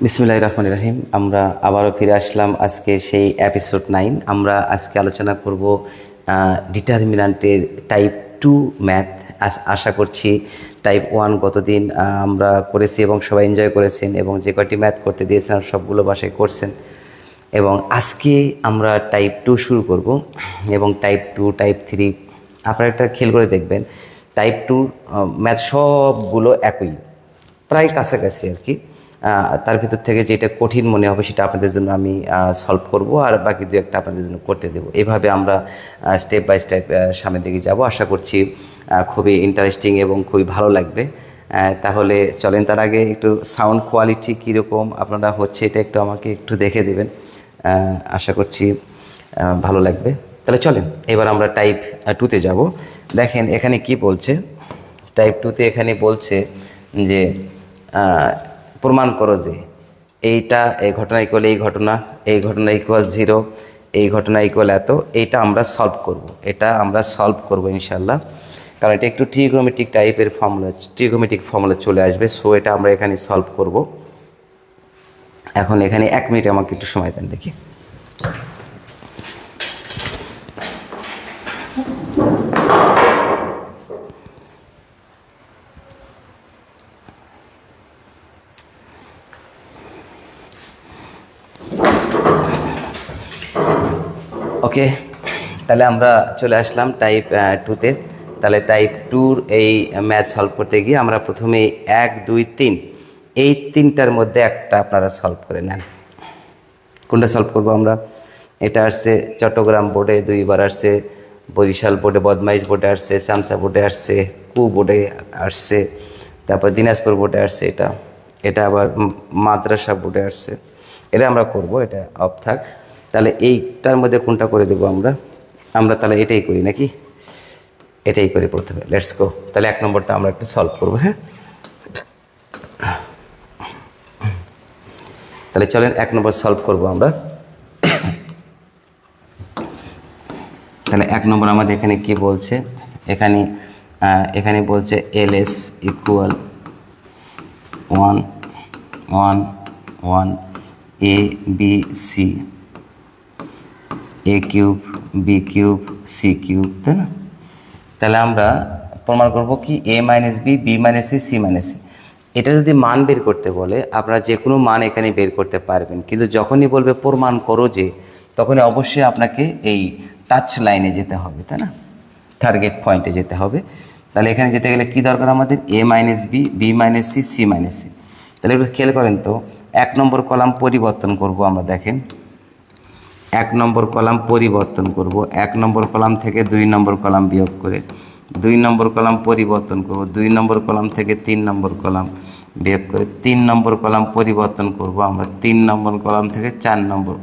বিসমিল্লাহির রহমানির রহিম। আমরা আবারও ফিরে আসলাম আজকে সেই এপিসোড 9। আমরা আজকে আলোচনা করব ডিটারমিনান্টের টাইপ 2 ম্যাথ। আশা করছি টাইপ 1 গতদিন আমরা করেছি এবং সবাই এনজয় করেছেন, এবং যে কয়টি ম্যাথ করতে দিয়েছেন সবগুলো বাসায় করছেন। এবং আজকে আমরা টাইপ 2 শুরু করব, এবং টাইপ 2 টাইপ 3 আপনারা একটা খেয়াল করে দেখবেন, টাইপ 2 ম্যাথ সবগুলো একই, প্রায় কাছাকাছি আর কি। তার ভিতর থেকে যেটা কঠিন মনে হবে সেটা আপনাদের জন্য আমি সলভ করব, আর বাকি দু একটা আপনাদের জন্য করতে দেব। এভাবে আমরা স্টেপ বাই স্টেপ সামনের দিকে যাব। আশা করছি খুবই ইন্টারেস্টিং এবং খুবই ভালো লাগবে। তাহলে চলেন, তার আগে একটু সাউন্ড কোয়ালিটি কীরকম আপনারা হচ্ছে এটা একটু আমাকে একটু দেখে দেবেন। আশা করছি ভালো লাগবে। তাহলে চলেন এবার আমরা টাইপ 2তে যাব। দেখেন এখানে কি বলছে। টাইপ 2তে এখানে বলছে যে প্রমাণ করো যে এইটা এই ঘটনা ইকুয়াল এই ঘটনা, এই ঘটনা ইকুয়াল 0, এই ঘটনা ইকুয়াল এত। এইটা আমরা সলভ করব ইনশাল্লাহ, কারণ এটা একটু ট্রিগোমেট্রিক টাইপের ফর্মুলা চলে আসবে। সো এটা আমরা এখানে সলভ করব। এখন এখানে 1 মিনিট আমাকে একটু সময় দেন দেখি। ওকে, তাহলে আমরা চলে আসলাম টাইপ 2তে। তাহলে টাইপ 2-র এই ম্যাথ সলভ করতে গিয়ে আমরা প্রথমে 1, 2, 3 এই 3টার মধ্যে একটা আপনারা সলভ করে নেন। কোনটা সলভ করব আমরা? এটা আসছে চট্টগ্রাম বোর্ডে 2 বার আসছে, বরিশাল বোর্ডে, বদমাইশ বোর্ডে আসছে, চামচা বোর্ডে আসছে, কু বোর্ডে আসছে, তারপর দিনাজপুর বোর্ডে আসছে, এটা আবার মাদ্রাসা বোর্ডে আসছে। এটা আমরা করব, এটা অফ থাক। তাহলে এইটার মধ্যে কোনটা করে দেবো আমরা তাহলে এটাই করি নাকি? এটাই করি প্রথমে। Let's go. তাহলে 1 নম্বরটা আমরা একটু সলভ করবো। হ্যাঁ, তাহলে চলেন 1 নম্বর সলভ করব আমরা। তাহলে 1 নম্বর আমাদের এখানে কি বলছে? এখানে বলছে LS equal 1 1 1 A B C A cube B cube C cube, তাই না? তাহলে আমরা প্রমাণ করব কি A minus B B minus C C minus C। এটা যদি মান বের করতে বলে আপনারা যে কোনো মান এখানে বের করতে পারবেন, কিন্তু যখনই বলবে প্রমাণ করো যে, তখনই অবশ্যই আপনাকে এই টাচ লাইনে যেতে হবে, তাই না? টার্গেট পয়েন্টে যেতে হবে। তাহলে এখানে যেতে গেলে কি দরকার আমাদের? A minus B B minus C C minus C। তাহলে একটু খেয়াল করেন তো, 1 নম্বর কলাম পরিবর্তন করব আমরা। দেখেন 1 নম্বর কলাম পরিবর্তন করব। 1 নম্বর কলাম থেকে 2 নম্বর কলাম বিয়োগ করে 2 নম্বর কলাম পরিবর্তন করব। 2 নম্বর কলাম থেকে 3 নম্বর কলাম বিয়োগ করে 3 নম্বর কলাম পরিবর্তন করব আমরা। 3 নম্বর কলাম থেকে 4 নম্বর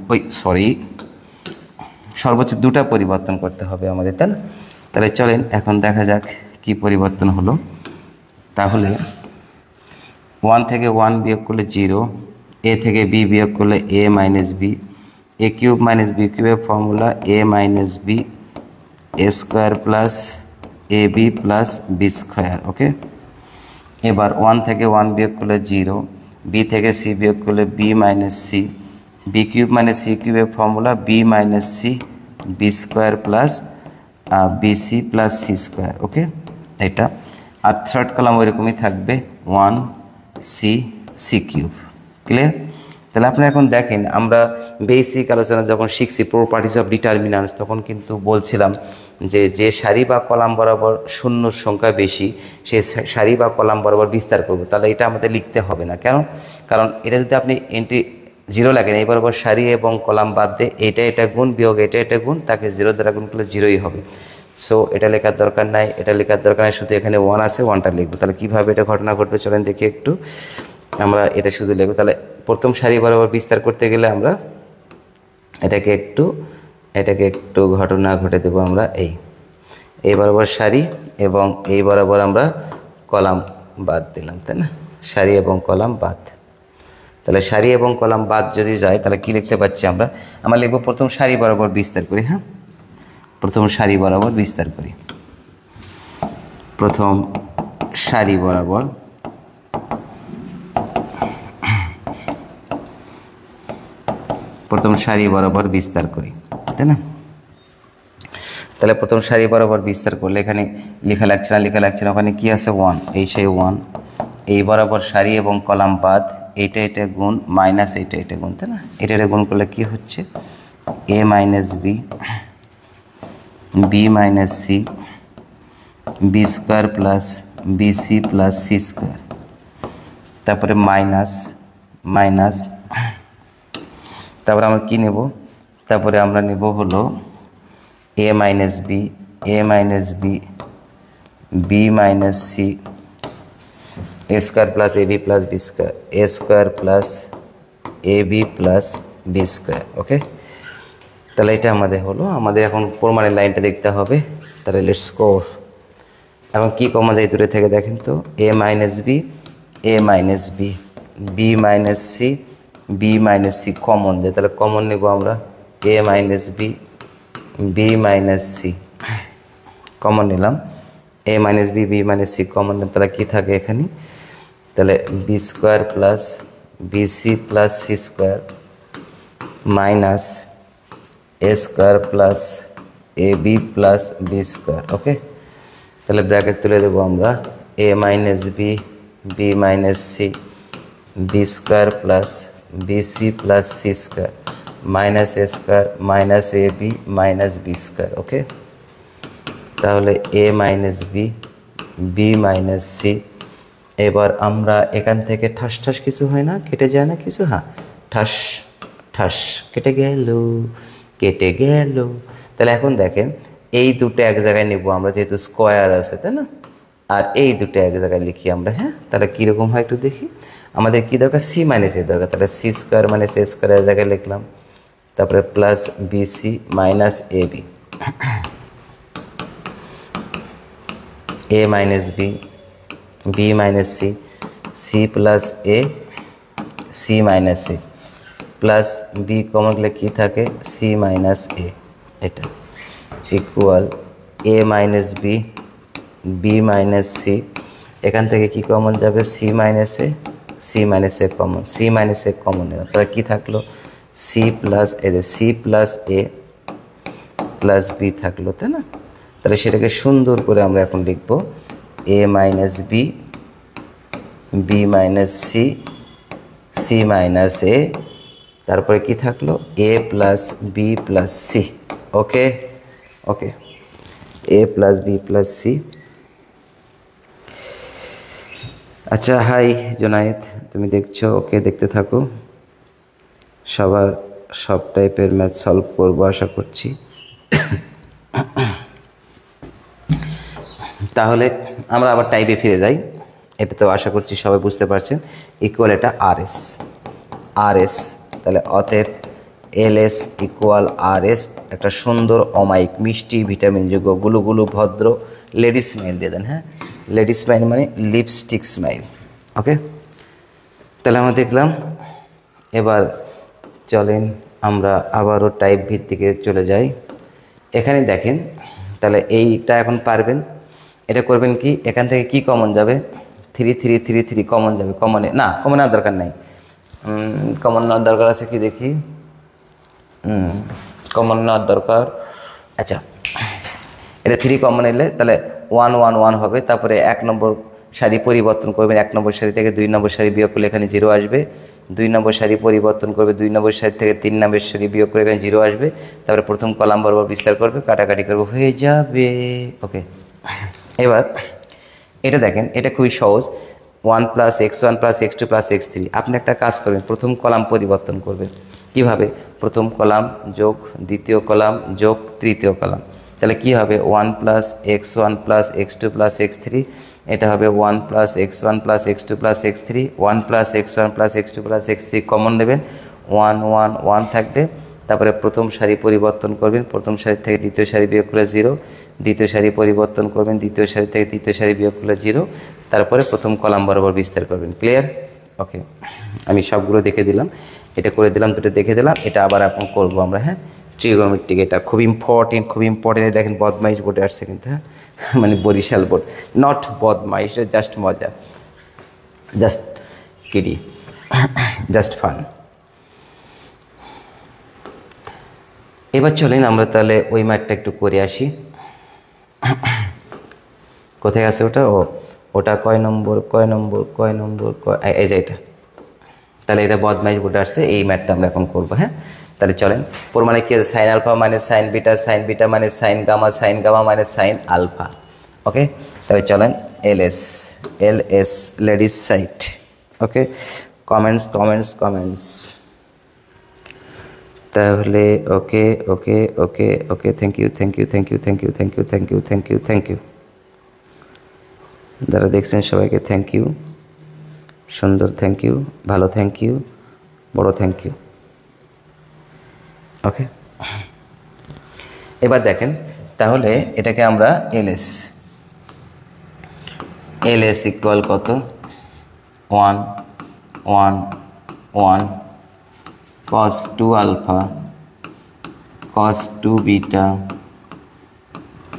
সর্বোচ্চ 2টা পরিবর্তন করতে হবে আমাদের, তাই না? তাহলে চলেন এখন দেখা যাক কি পরিবর্তন হলো। তাহলে 1 থেকে 1 বিয়োগ করলে 0, A থেকে B বিয়োগ করলে A minus B, A cube minus B কিউবের formula A minus B A square plus AB plus B square. Okay, এবার 1 থেকে 1 বিয়োগ করলে 0, B থেকে C বিয়োগ করলে B minus C, B cube minus C কিউবের formula B minus C B square plus BC plus C square. Okay, এটা। আর থার্ড কলাম ওইরকমই থাকবে 1 C C কিউব। ক্লিয়ার? তাহলে আপনারা এখন দেখেন, আমরা বেসিক আলোচনা যখন শিখছি প্রপার্টিজ অফ ডিটারমিন্যান্টস, তখন কিন্তু বলছিলাম যে সারি বা কলাম বরাবর শূন্যর সংখ্যা বেশি, সেই সারি বা কলাম বরাবর বিস্তার করব। তাহলে এটা আমাদের লিখতে হবে না। কারণ এটা যদি আপনি এন্ট্রি 0 লাগেন, এই বরাবর সারি এবং কলাম বাদ দিয়ে এটা গুণ বিয়োগ এটা গুণ, তাকে 0 দ্বারা গুণ করলে 0ই হবে। সো এটা লেখার দরকার নাই, শুধু এখানে 1 আছে, 1টা লিখবো। তাহলে কীভাবে এটা ঘটনা ঘটবে চলেন দেখি একটু। আমরা এটা শুধু লিখব। তাহলে প্রথম সারি বরাবর বিস্তার করতে গেলে আমরা এটাকে একটু ঘটনা ঘটে দেবো আমরা। এই বরাবর সারি এবং এই বরাবর আমরা কলাম বাদ দিলাম, তাই না? সারি এবং কলাম বাদ। তাহলে সারি এবং কলাম বাদ যদি যায় তাহলে কি লিখতে পাচ্ছি আমরা লিখব প্রথম সারি বরাবর বিস্তার করি। হ্যাঁ, প্রথম সারি বরাবর বিস্তার করি। প্রথম সারি বরাবর প্রথম সারি বরাবর বিস্তার করি, তাই না? তাহলে প্রথম সারি বরাবর বিস্তার করলে এখানে লেখা লাগছে না, ওখানে কি আছে 1, এই সেই 1, এই বরাবর সারি এবং কলাম বাদ, এটা গুণ মাইনাস এটা গুণ, তাই না? এটা গুণ করলে কি হচ্ছে a minus B, B minus C, B square plus BC plus C square, তারপরে মাইনাস, তারপরে আমরা কি নেব, তারপরে আমরা নেব হলো a minus B, B minus C, A square plus A B plus B square, A square plus A B plus B square. Okay, তাহলে এটা আমাদের হলো। আমাদের এখন প্রমাণের লাইনটা দেখতে হবে। তাহলে লেটস গো। এখন কি কমন যায় দূরে থেকে দেখেন তো, A minus B, B minus C, B minus C common যায়। তাহলে কমন নেব আমরা A minus B, B minus C common নিলাম, A minus B, B minus C common নিলাম। তাহলে কী থাকে এখানে, তাহলে B square plus BC plus C square minus A square plus A B plus B square. Okay, তাহলে bracket তুলে দেবো আমরা, A minus B, B minus C, B square plus BC plus C square minus A square minus A B minus B square. Okay, তাহলে A minus B, B minus C. এবার আমরা এখান থেকে ঠাস ঠাস কিছু হয় না, কেটে যায় না কিছু, হ্যাঁ ঠাস ঠাস কেটে গেল। তাহলে এখন দেখেন এই দুটো এক জায়গায় নেব আমরা, যেহেতু স্কোয়ার আছে, তাই না? আর এই দুটো এক জায়গায় লিখি আমরা, হ্যাঁ। তাহলে কীরকম হয় একটু দেখি। আমাদের কী দরকার, সি মাইনাস এ দরকার। তাহলে C square minus A square এক জায়গায় লিখলাম, তারপরে plus BC minus A B, A minus B, B minus C, C plus A, C minus A, plus B common গেলে কী থাকে, সি মাইনাস এ, এটা equal A minus B, B minus C. এখান থেকে কি কমন যাবে, C minus A, C minus A common, C minus A common নেব। তাহলে কী থাকলো, C plus A, C plus A plus B থাকলো, তাই না? তাহলে সেটাকে সুন্দর করে আমরা এখন লিখব, A minus B, B minus C, C minus A, তারপরে কি থাকলো, A plus B plus C. Okay, A plus B plus C. আচ্ছা, হাই জোনায়েদ, তুমি দেখছো? ওকে, দেখতে থাকো। সব টাইপের ম্যাথ সলভ করবো আশা করছি। তাহলে আমরা আবার টাইপে ফিরে যাই। এটা তো আশা করছি সবাই বুঝতে পারছেন। ইকুয়াল এটা আর এস, তাহলে অতএব এলএস ইকুয়াল আর এস। একটা সুন্দর অমায়িক মিষ্টি ভিটামিনযোগ্য গুলুগুলু ভদ্র লেডি স্মাইল দিয়ে দেন, হ্যাঁ। লেডি স্মাইল মানে লিপস্টিক স্মাইল। ওকে, তাহলে আমরা দেখলাম। এবার চলেন আমরা আবারও টাইপ ভিত্তিকে চলে যাই। এখানে দেখেন, তাহলে এইটা এখন পারবেন। এটা করবেন কি, এখান থেকে কি কমন যাবে, 3 3 3 3 কমন যাবে। কমন নেওয়ার দরকার নাই, কমন নেওয়ার দরকার আছে কি দেখি, কমন নেওয়ার দরকার। আচ্ছা, এটা 3 কমন এলে তাহলে 1 1 1 হবে। তারপরে 1 নম্বর সারি পরিবর্তন করবেন, 1 নম্বর সারি থেকে 2 নম্বর সারি বিয়োগ করলে এখানে 0 আসবে। 2 নম্বর সারি পরিবর্তন করবে, 2 নম্বর সারি থেকে 3 নম্বর সারি বিয়োগ করে এখানে 0 আসবে। তারপরে প্রথম কলাম বরাবর বিস্তার করবে, কাটাকাটি করবে, হয়ে যাবে। ওকে, এবার এটা দেখেন, এটা খুবই সহজ। 1 plus x1 plus x2 plus x3। আপনি একটা কাজ করবেন, প্রথম কলাম পরিবর্তন করবেন। কিভাবে, প্রথম কলাম যোগ দ্বিতীয় কলাম যোগ তৃতীয় কলাম। তাহলে কি হবে, 1 plus x1 plus x2 plus x3। এটা হবে 1 plus x1 plus x2 plus x3। 1 plus x1 plus x2 plus x3 common নেবেন, 1 1 1 থাকবে। তারপরে প্রথম সারি পরিবর্তন করবেন, প্রথম সারি থেকে দ্বিতীয় সারি বিয়োগ করলে 0। দ্বিতীয় সারি পরিবর্তন করবেন, দ্বিতীয় সারি থেকে তৃতীয় সারি বিয়োগ করলে 0। তারপরে প্রথম কলাম বরাবর বিস্তার করবেন। ক্লিয়ার? ওকে, আমি সবগুলো দেখে দিলাম, এটা করে দিলাম, দুটো দেখে দিলাম। এটা আবার এখন করবো আমরা, হ্যাঁ। ট্রিগোনোমেট্রিক, এটা খুব ইম্পর্টেন্ট। দেখেন বদমাইশ বোর্ডে আসছে কিন্তু, হ্যাঁ, মানে বরিশাল বোর্ড, নট বদমাইশ, জাস্ট মজা, জাস্ট কিডি, জাস্ট ফান। এবার চলেন আমরা তাহলে ওই ম্যাথটা একটু করে আসি। কোথায় আছে ওটা? ওটা কয় নম্বর এই যে এটা। তাহলে এটা বদমাইশ বোর্ডে আসছে, এই ম্যাথটা আমরা এখন করবো। হ্যাঁ, তাহলে চলেন। মানে কি আছে? সাইন আলফা মানে সাইন বিটা মানে সাইন গামা মানে সাইন আলফা। ওকে, তাহলে চলেন এলএস লেডিস সাইড। ওকে, কমেন্টস তাহলে ওকে ওকে ওকে ওকে, থ্যাংক ইউ। যারা দেখছেন সবাইকে থ্যাংক ইউ, সুন্দর থ্যাংক ইউ, ভালো থ্যাংক ইউ, বড় থ্যাংক ইউ। ওকে, এবার দেখেন তাহলে এটাকে আমরা এলএস ইকুয়াল কত? 1 1 1 cos 2 alpha cos 2 beta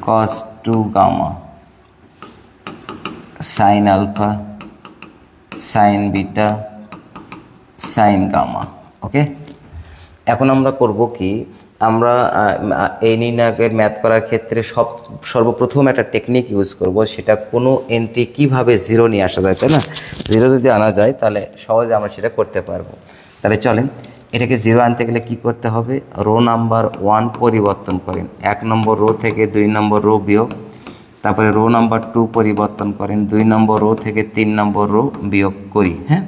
cos 2 gamma sin alpha sin beta sin gamma। ওকে, এখন আমরা করব কি, আমরা এই নির্ণায়কের ম্যাথ করার ক্ষেত্রে সর্বপ্রথম একটা টেকনিক ইউজ করব, সেটা কোনো এন্ট্রি কিভাবে জিরো নিয়ে আসা যায়, তাই না? জিরো যদি আনা যায় তাহলে সহজে আমরা সেটা করতে পারবো। তাহলে চলেন, এটাকে জিরো আনতে গেলে কি করতে হবে? রো নাম্বার 1 পরিবর্তন করেন, 1 নম্বর রো থেকে 2 নম্বর রো বিয়োগ, তারপরে রো নাম্বার 2 পরিবর্তন করেন, 2 নম্বর রো থেকে 3 নম্বর রো বিয়োগ করি। হ্যাঁ,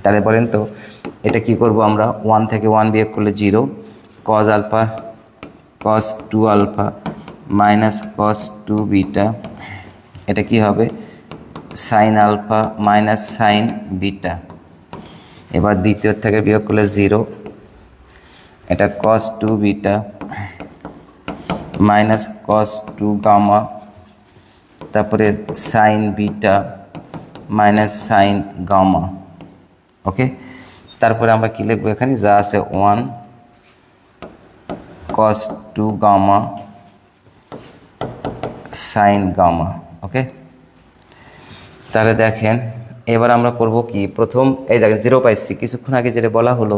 তাহলে বলেন তো এটা কি করব আমরা? 1 থেকে 1 বিয়োগ করলে 0, cos alpha cos 2 alpha minus cos 2 beta, এটা কি হবে? sin alpha minus sin beta. এবার দ্বিতীয় থেকে বিয়োগ করলে 0, এটা cos 2 beta minus cos 2 gamma, তারপরে sin beta minus sin gamma. Okay, তারপরে আমরা কি লিখবো? এখানে যা আছে 1 cos 2 gamma sin gamma. Okay, তাহলে দেখেন এবার আমরা করব কি, প্রথম এই দেখেন 0 পাইছি। কিছুক্ষণ আগে যেটা বলা হলো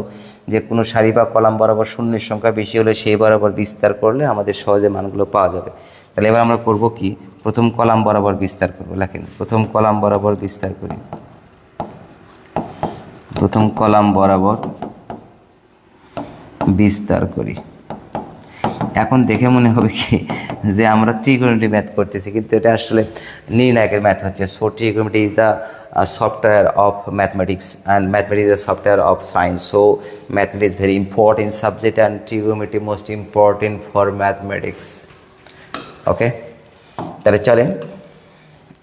যে কোনো সারি বা কলাম বরাবর শূন্যের সংখ্যা বেশি হলে সেই বরাবর বিস্তার করলে আমাদের সহজে মানগুলো পাওয়া যাবে। তাহলে এবার আমরা করব কি, প্রথম কলাম বরাবর বিস্তার করব। লেখেন, প্রথম কলাম বরাবর বিস্তার করি, প্রথম কলাম বরাবর বিস্তার করি। এখন দেখে মনে হবে কি যে আমরা ট্রিগোনোমেট্রি ম্যাথ করতেছি, কিন্তু এটা আসলে নির্ণায়কের ম্যাথ হচ্ছে। So trigonometry is the software of mathematics and mathematics is a software of science. So mathematics is very important subject and trigonometry most important for mathematics. Okay, তাহলে চলেন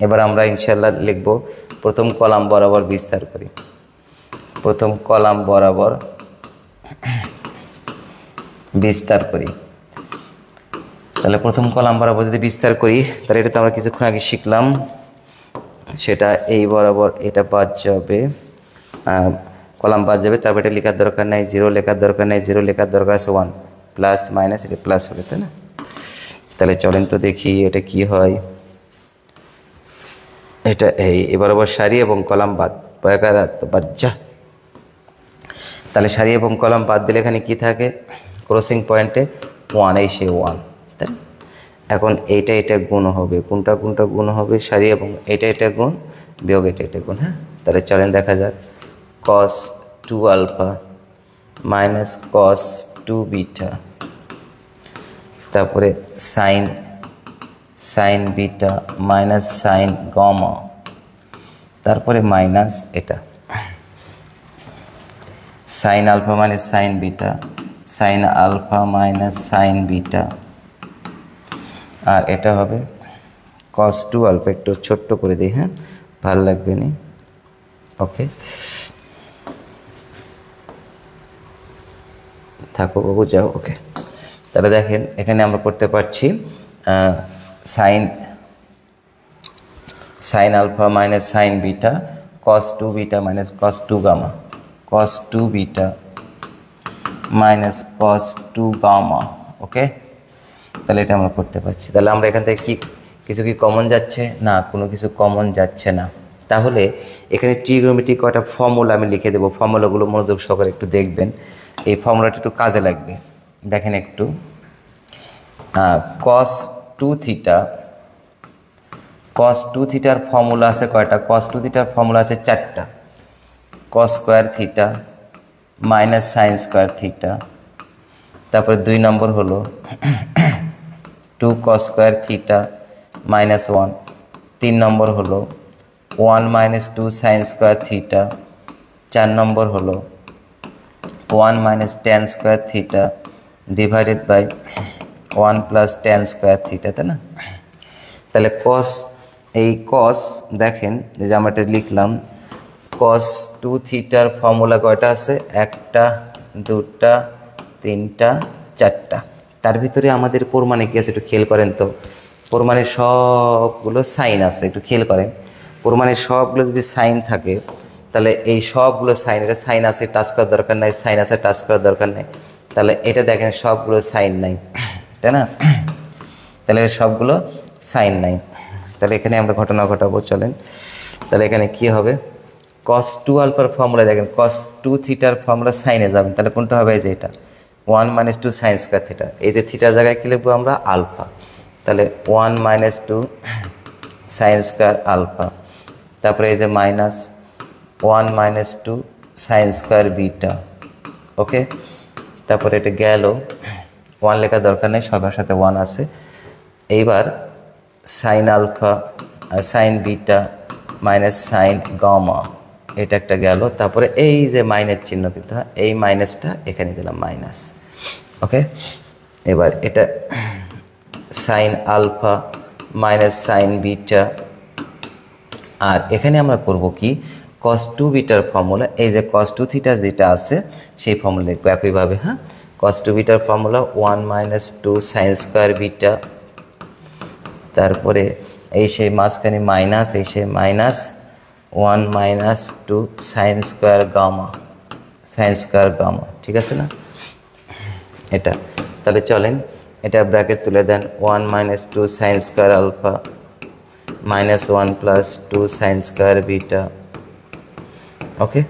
এবার আমরা ইনশাআল্লাহ লিখব প্রথম কলাম বরাবর বিস্তার করি, প্রথম কলাম বরাবর বিস্তার করি। তাহলে প্রথম কলাম বরাবর যদি বিস্তার করি তাহলে এটা তো আমরা কিছুক্ষণ আগে শিখলাম, সেটা এই বরাবর এটা বাদ যাবে, কলাম বাদ যাবে। তারপর এটা লেখার দরকার নেই, 0 লেখার দরকার নেই, 0 লেখার দরকার আছে 1 প্লাস মাইনাস, এটা প্লাস হবে, তাই না? তাহলে চলেন তো দেখি এটা কি হয়। এটা এই বরাবর সারি এবং কলাম বাদ যা। তাহলে সারি এবং কলাম বাদ দিলে এখানে কি থাকে? ক্রসিং পয়েন্টে 1, এই সে 1, তাই না? এখন এটা গুণ হবে, কোনটা গুণ হবে? সারি এবং এটা গুণ বিয়োগ এটা গুণ। হ্যাঁ, তাহলে চলেন দেখা যাক, cos 2 alpha minus cos 2 beta, তারপরে sin beta minus sin gamma, তারপরে মাইনাস এটা sin alpha minus sin beta, sin alpha minus sin beta, আর এটা হবে cos 2 আলফা। একটু ছোট্ট করে দিই, হ্যাঁ, ভালো লাগবে না। ওকে, থাকো বাবু, যাও। ওকে, তাহলে দেখেন এখানে আমরা করতে পারছি sin alpha minus sin beta cos 2 beta minus cos 2 gamma, cos 2 beta minus cos 2 gamma. Okay, তাহলে এটা আমরা করতে পারছি। তাহলে আমরা এখান থেকে কিছু কি কমন যাচ্ছে? না, কোনো কিছু কমন যাচ্ছে না। তাহলে এখানে ট্রিগোনোমেট্রি কয়টা ফর্মুলা আমি লিখে দেবো, ফর্মুলাগুলো মনোযোগ সহকারে একটু দেখবেন। এই ফর্মুলাটা একটু কাজে লাগবে। দেখেন একটু cos 2 থিটা, cos 2 থিটার ফর্মুলা আছে কয়টা? cos 2 থিটার ফর্মুলা আছে 4টা। cos square theta minus sine square theta, তারপরে 2 নম্বর হলো 2 cos square theta minus 1, 3 number হলো 1 minus 2 sine square theta, 4 number হলো 1 minus tan square theta divided by 1 plus tan square theta, তাই না? তাহলে এই cos দেখেন এই যে আমরা এটা লিখলাম, cos 2 থিটার ফর্মুলা কয়টা আছে? 1টা 2টা 3টা 4টা। তার ভিতরে আমাদের প্রমাণে কি আছে একটু খেয়াল করেন তো। প্রমাণে সবগুলো সাইন আছে, একটু খেয়াল করেন। প্রমাণে সবগুলো যদি সাইন থাকে তাহলে এই সবগুলো সাইন, এটা সাইন আছে টাচ করার দরকার নাই, সাইন আছে টাচ করার দরকার নেই। তাহলে এটা দেখেন সবগুলো সাইন নাই, তাই না? তাহলে সবগুলো সাইন নাই। তাহলে এখানে আমরা ঘটনা ঘটাবো, চলেন। তাহলে এখানে কি হবে? cos 2 আলফার ফর্মুলা দেখেন, cos 2 থিটার ফর্মুলা সাইনে যাবেন, তাহলে কোনটা হবে? এই যে এটা 1 মাইনাস 2 সাইন স্কয়ার থিটা, এই যে থিটার জায়গায় কি লিখবো আমরা? আলফা। তাহলে 1 মাইনাস 2 সাইন স্কয়ার আলফা, তারপরে এই যে minus 1 minus 2 sine square beta. Okay, তারপরে এটা গেল, 1 লেখার দরকার নেই, সবার সাথে 1 আছে। এইবার sine alpha sine beta minus sine gamma, এটা একটা গেল। তারপরে এই যে মাইনাস চিহ্ন, কিন্তু এই মাইনাসটা এখানে দিলাম মাইনাস। ওকে, এবার এটা sine alpha minus sine beta, আর এখানে আমরা করব কি? cos 2 বিটার ফর্মুলা, এই যে cos 2 থিটা যেটা আছে সেই ফর্মুলা লিখবো একইভাবে। হ্যাঁ, cos 2 বিটার formula 1 minus 2 sine square beta, তারপরে এই সেই মাঝখানে মাইনাস, এই সেই minus 1 minus 2 sine square gamma, sine square gamma, ঠিক আছে না? এটা তাহলে চলেন এটা ব্র্যাকেট তুলে দেন, 1 minus 2 sine square alpha minus 1 plus 2 sine square beta. Okay,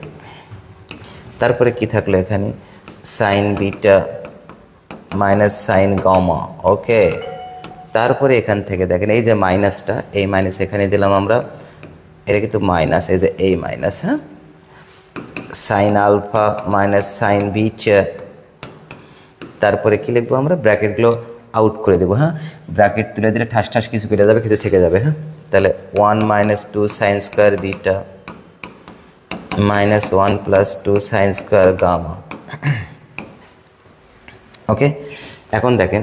তারপরে কি থাকলো এখানে? Sine beta minus sine gamma. Okay, তারপরে এখান থেকে দেখেন এই যে মাইনাসটা, এই মাইনাস এখানে দিলাম আমরা, এটা কিন্তু মাইনাস, এই যে এই মাইনাস। হ্যাঁ, sine alpha minus sine beta, তারপরে কি লিখবো আমরা? ব্র্যাকেটগুলো আউট করে দেবো। হ্যাঁ, ব্র্যাকেট তুলে দিলে ঠাস ঠাস কিছু কেটে যাবে, কিছু থেকে যাবে। হ্যাঁ, তাহলে 1 minus 2 sine square beta minus 1 plus 2 sine square gamma. Okay, এখন দেখেন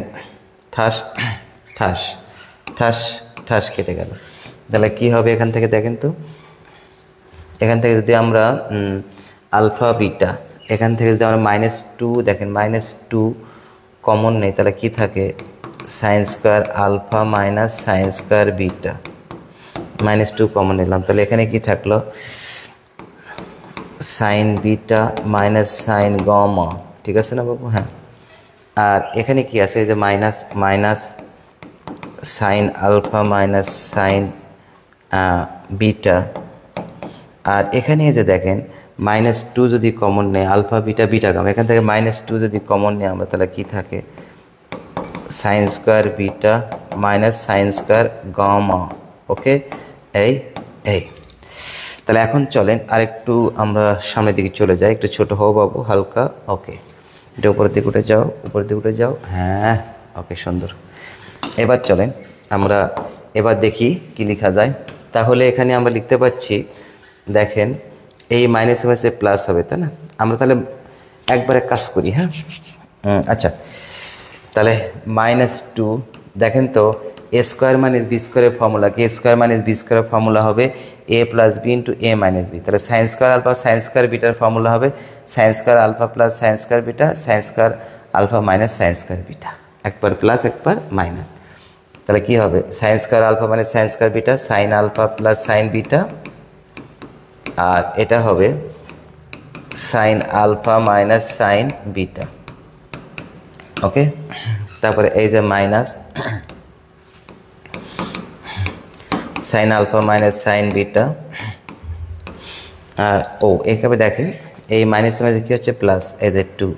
ঠাস ঠাস ঠাস ঠাস কেটে গেল। তাহলে কি হবে এখান থেকে? দেখেন তো, এখান থেকে যদি আমরা আলফা বিটা, এখান থেকে যদি আমরা -2 দেখেন, -2 কমন নেই, তাহলে কি থাকে? Sine square alpha minus sine square beta, -2 common নিলাম, তাহলে এখানে কি থাকলো? Sine beta minus sine gamma, ঠিক আছে না বাবু? হ্যাঁ, আর এখানে কি আছে? এই যে minus minus sine alpha minus sine beta, আর এখানে এই যে দেখেন -2 যদি কমন নেই, আলফা বিটা বিটা গামা, এখান থেকে -2 যদি কমন নেই আমরা, তাহলে কি থাকে? Sine square beta minus sine square gamma. Okay, এই তাহলে এখন চলেন আরেকটু আমরা সামনের দিকে চলে যাই, একটু ছোট হও বাবু হালকা। ওকে, এটা উপরের দিকে উঠে যাও, উপরের দিকে উঠে যাও। হ্যাঁ, ওকে, সুন্দর। এবার চলেন আমরা এবার দেখি কি লেখা যায়। তাহলে এখানে আমরা লিখতে পাচ্ছি, দেখেন এই মাইনাস মাইনাসে প্লাস হবে, তাই না? আমরা তাহলে একবারে কাজ করি। হ্যাঁ, আচ্ছা, তাহলে -2 দেখেন তো, এ স্কোয়ার মাইনাস বি স্কোয়ারের ফর্মুলা কি? এ স্কোয়ার মাইনাস বি স্কোয়ারের ফর্মুলা হবে A plus B into A minus B. তাহলে sine square alpha sine square বিটার ফর্মুলা হবে sine square alpha plus sine square beta, sine square alpha minus sine square beta, একবার plus একবার minus. তাহলে কি হবে? Sine square alpha minus sine square beta, sine alpha plus sine beta, আর এটা হবে sign alpha minus sine beta. Okay, তারপরে এই যে minus sine alpha minus sine beta, আর এইভাবে দেখেন এই মাইনাস মাইনাস কী হচ্ছে? প্লাস, এই যে 2,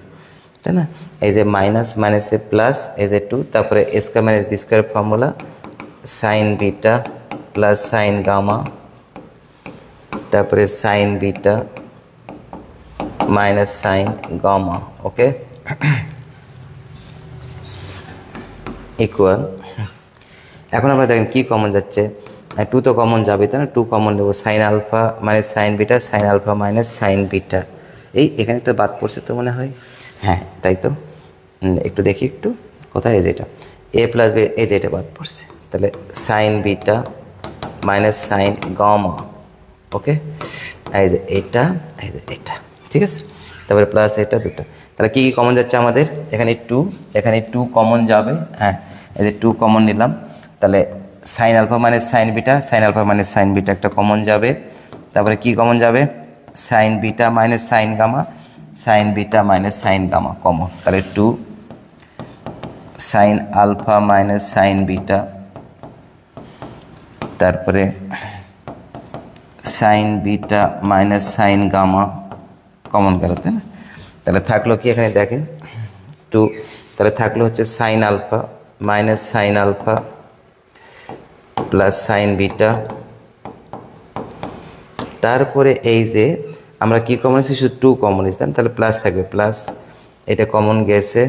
তাই না? এই যে মাইনাস মাইনাসে প্লাস, এই যে 2, তারপরে a square minus b square formula sine beta plus sine gamma, তারপরে sine beta minus sine gamma. Okay, equal. এখন আমরা দেখেন কি কমন যাচ্ছে, 2 তো কমন যাবে তাই না, 2 কমন নেব, sine alpha minus sine beta, sine alpha minus sine beta. এই এখানে একটা বাদ পড়ছে তো মনে হয়, হ্যাঁ তাই তো, একটু দেখি একটু কোথায়, এই যে এটা a প্লাস বি, এই যে এটা বাদ পড়ছে, তাহলে sine beta minus sine gamma. Okay, এই যে এটা, এই যে এটা, ঠিক আছে, তারপরে প্লাস এটা দুটো। তাহলে কী কী কমন যাচ্ছে আমাদের, এখানে 2, এখানে 2 কমন যাবে, হ্যাঁ এই যে 2 কমন নিলাম, তাহলে sine alpha minus sine beta, sine alpha minus sine beta একটা কমন যাবে, তারপরে কি কমন যাবে, sine beta minus sine gamma, sine beta minus sine gamma common, তাহলে 2 sine alpha minus sine beta, তারপরে sine beta minus sine gamma common গেল তাই না। তাহলে থাকলো কি এখানে দেখেন 2, তাহলে থাকলো হচ্ছে sine alpha minus sine alpha plus sine beta, তারপরে এই যে আমরা কি কমন নিয়েছি, শুধু 2 কমন নিয়েছিলাম, তাহলে প্লাস থাকবে, প্লাস এটা কমন গেছে,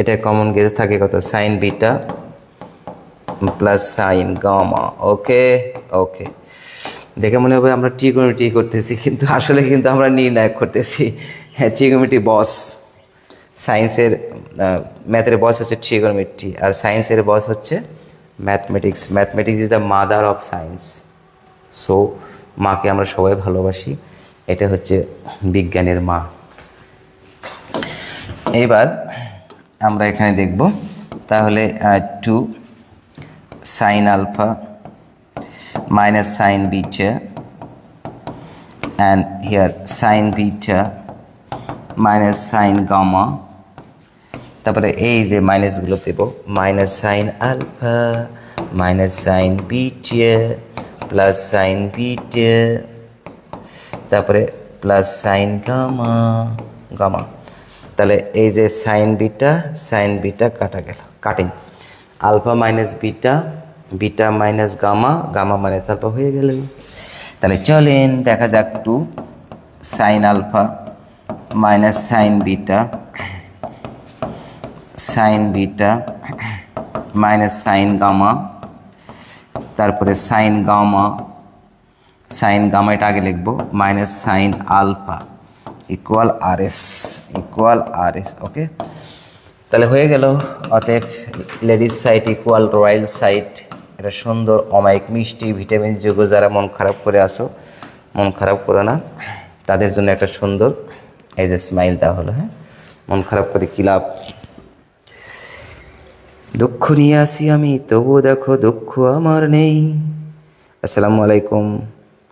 এটা কমন গেছে, থাকে কত, sine beta plus sine gamma. Okay okay, দেখে মনে হবে আমরা ট্রিগোনোমেট্রি করতেছি, কিন্তু আসলে কিন্তু আমরা নির্ণায়ক করতেছি। হ্যাঁ, ট্রিগোনোমেট্রি বস, সায়েন্সের ম্যাথের বস হচ্ছে ট্রিগোনোমেট্রি, আর সায়েন্সের বস হচ্ছে mathematics. Mathematics is the mother of science. So মাকে আমরা সবাই ভালোবাসি, এটা হচ্ছে বিজ্ঞানের মা। এইবার আমরা এখানে দেখব তাহলে 2 sine alpha minus sin beta, and here sin beta minus sin gamma, তারপরে এই যে মাইনাসগুলো দেব, minus sine alpha minus sine beta plus sine beta, তারপরে প্লাস সাইন গামা গামা। তাহলে এই যে সাইন বিটা কাটা গেল, cutting, alpha minus beta, beta minus gamma, gamma minus alpha হয়ে গেল। তাহলে চলেন দেখা যাক 2 sine alpha minus sine beta minus sine gamma, তারপরে সাইন গামা এটা আগে লিখবো, মাইনাস সাইন আলফা ইকুয়াল আর এস। ওকে, তাহলে হয়ে গেল। অতএব ladies site equal royal site, এটা সুন্দর অমায়িক মিষ্টি ভিটামিন যুগ। যারা মন খারাপ করে আসো, মন খারাপ করো না, তাদের জন্য একটা সুন্দর এই যে স্মাইল দেওয়া হলো। হ্যাঁ, মন খারাপ করে কি লাভ, দুঃখ নিয়ে আসি আমি, তবুও দেখো দুঃখ আমার নেই। আসসালামু আলাইকুম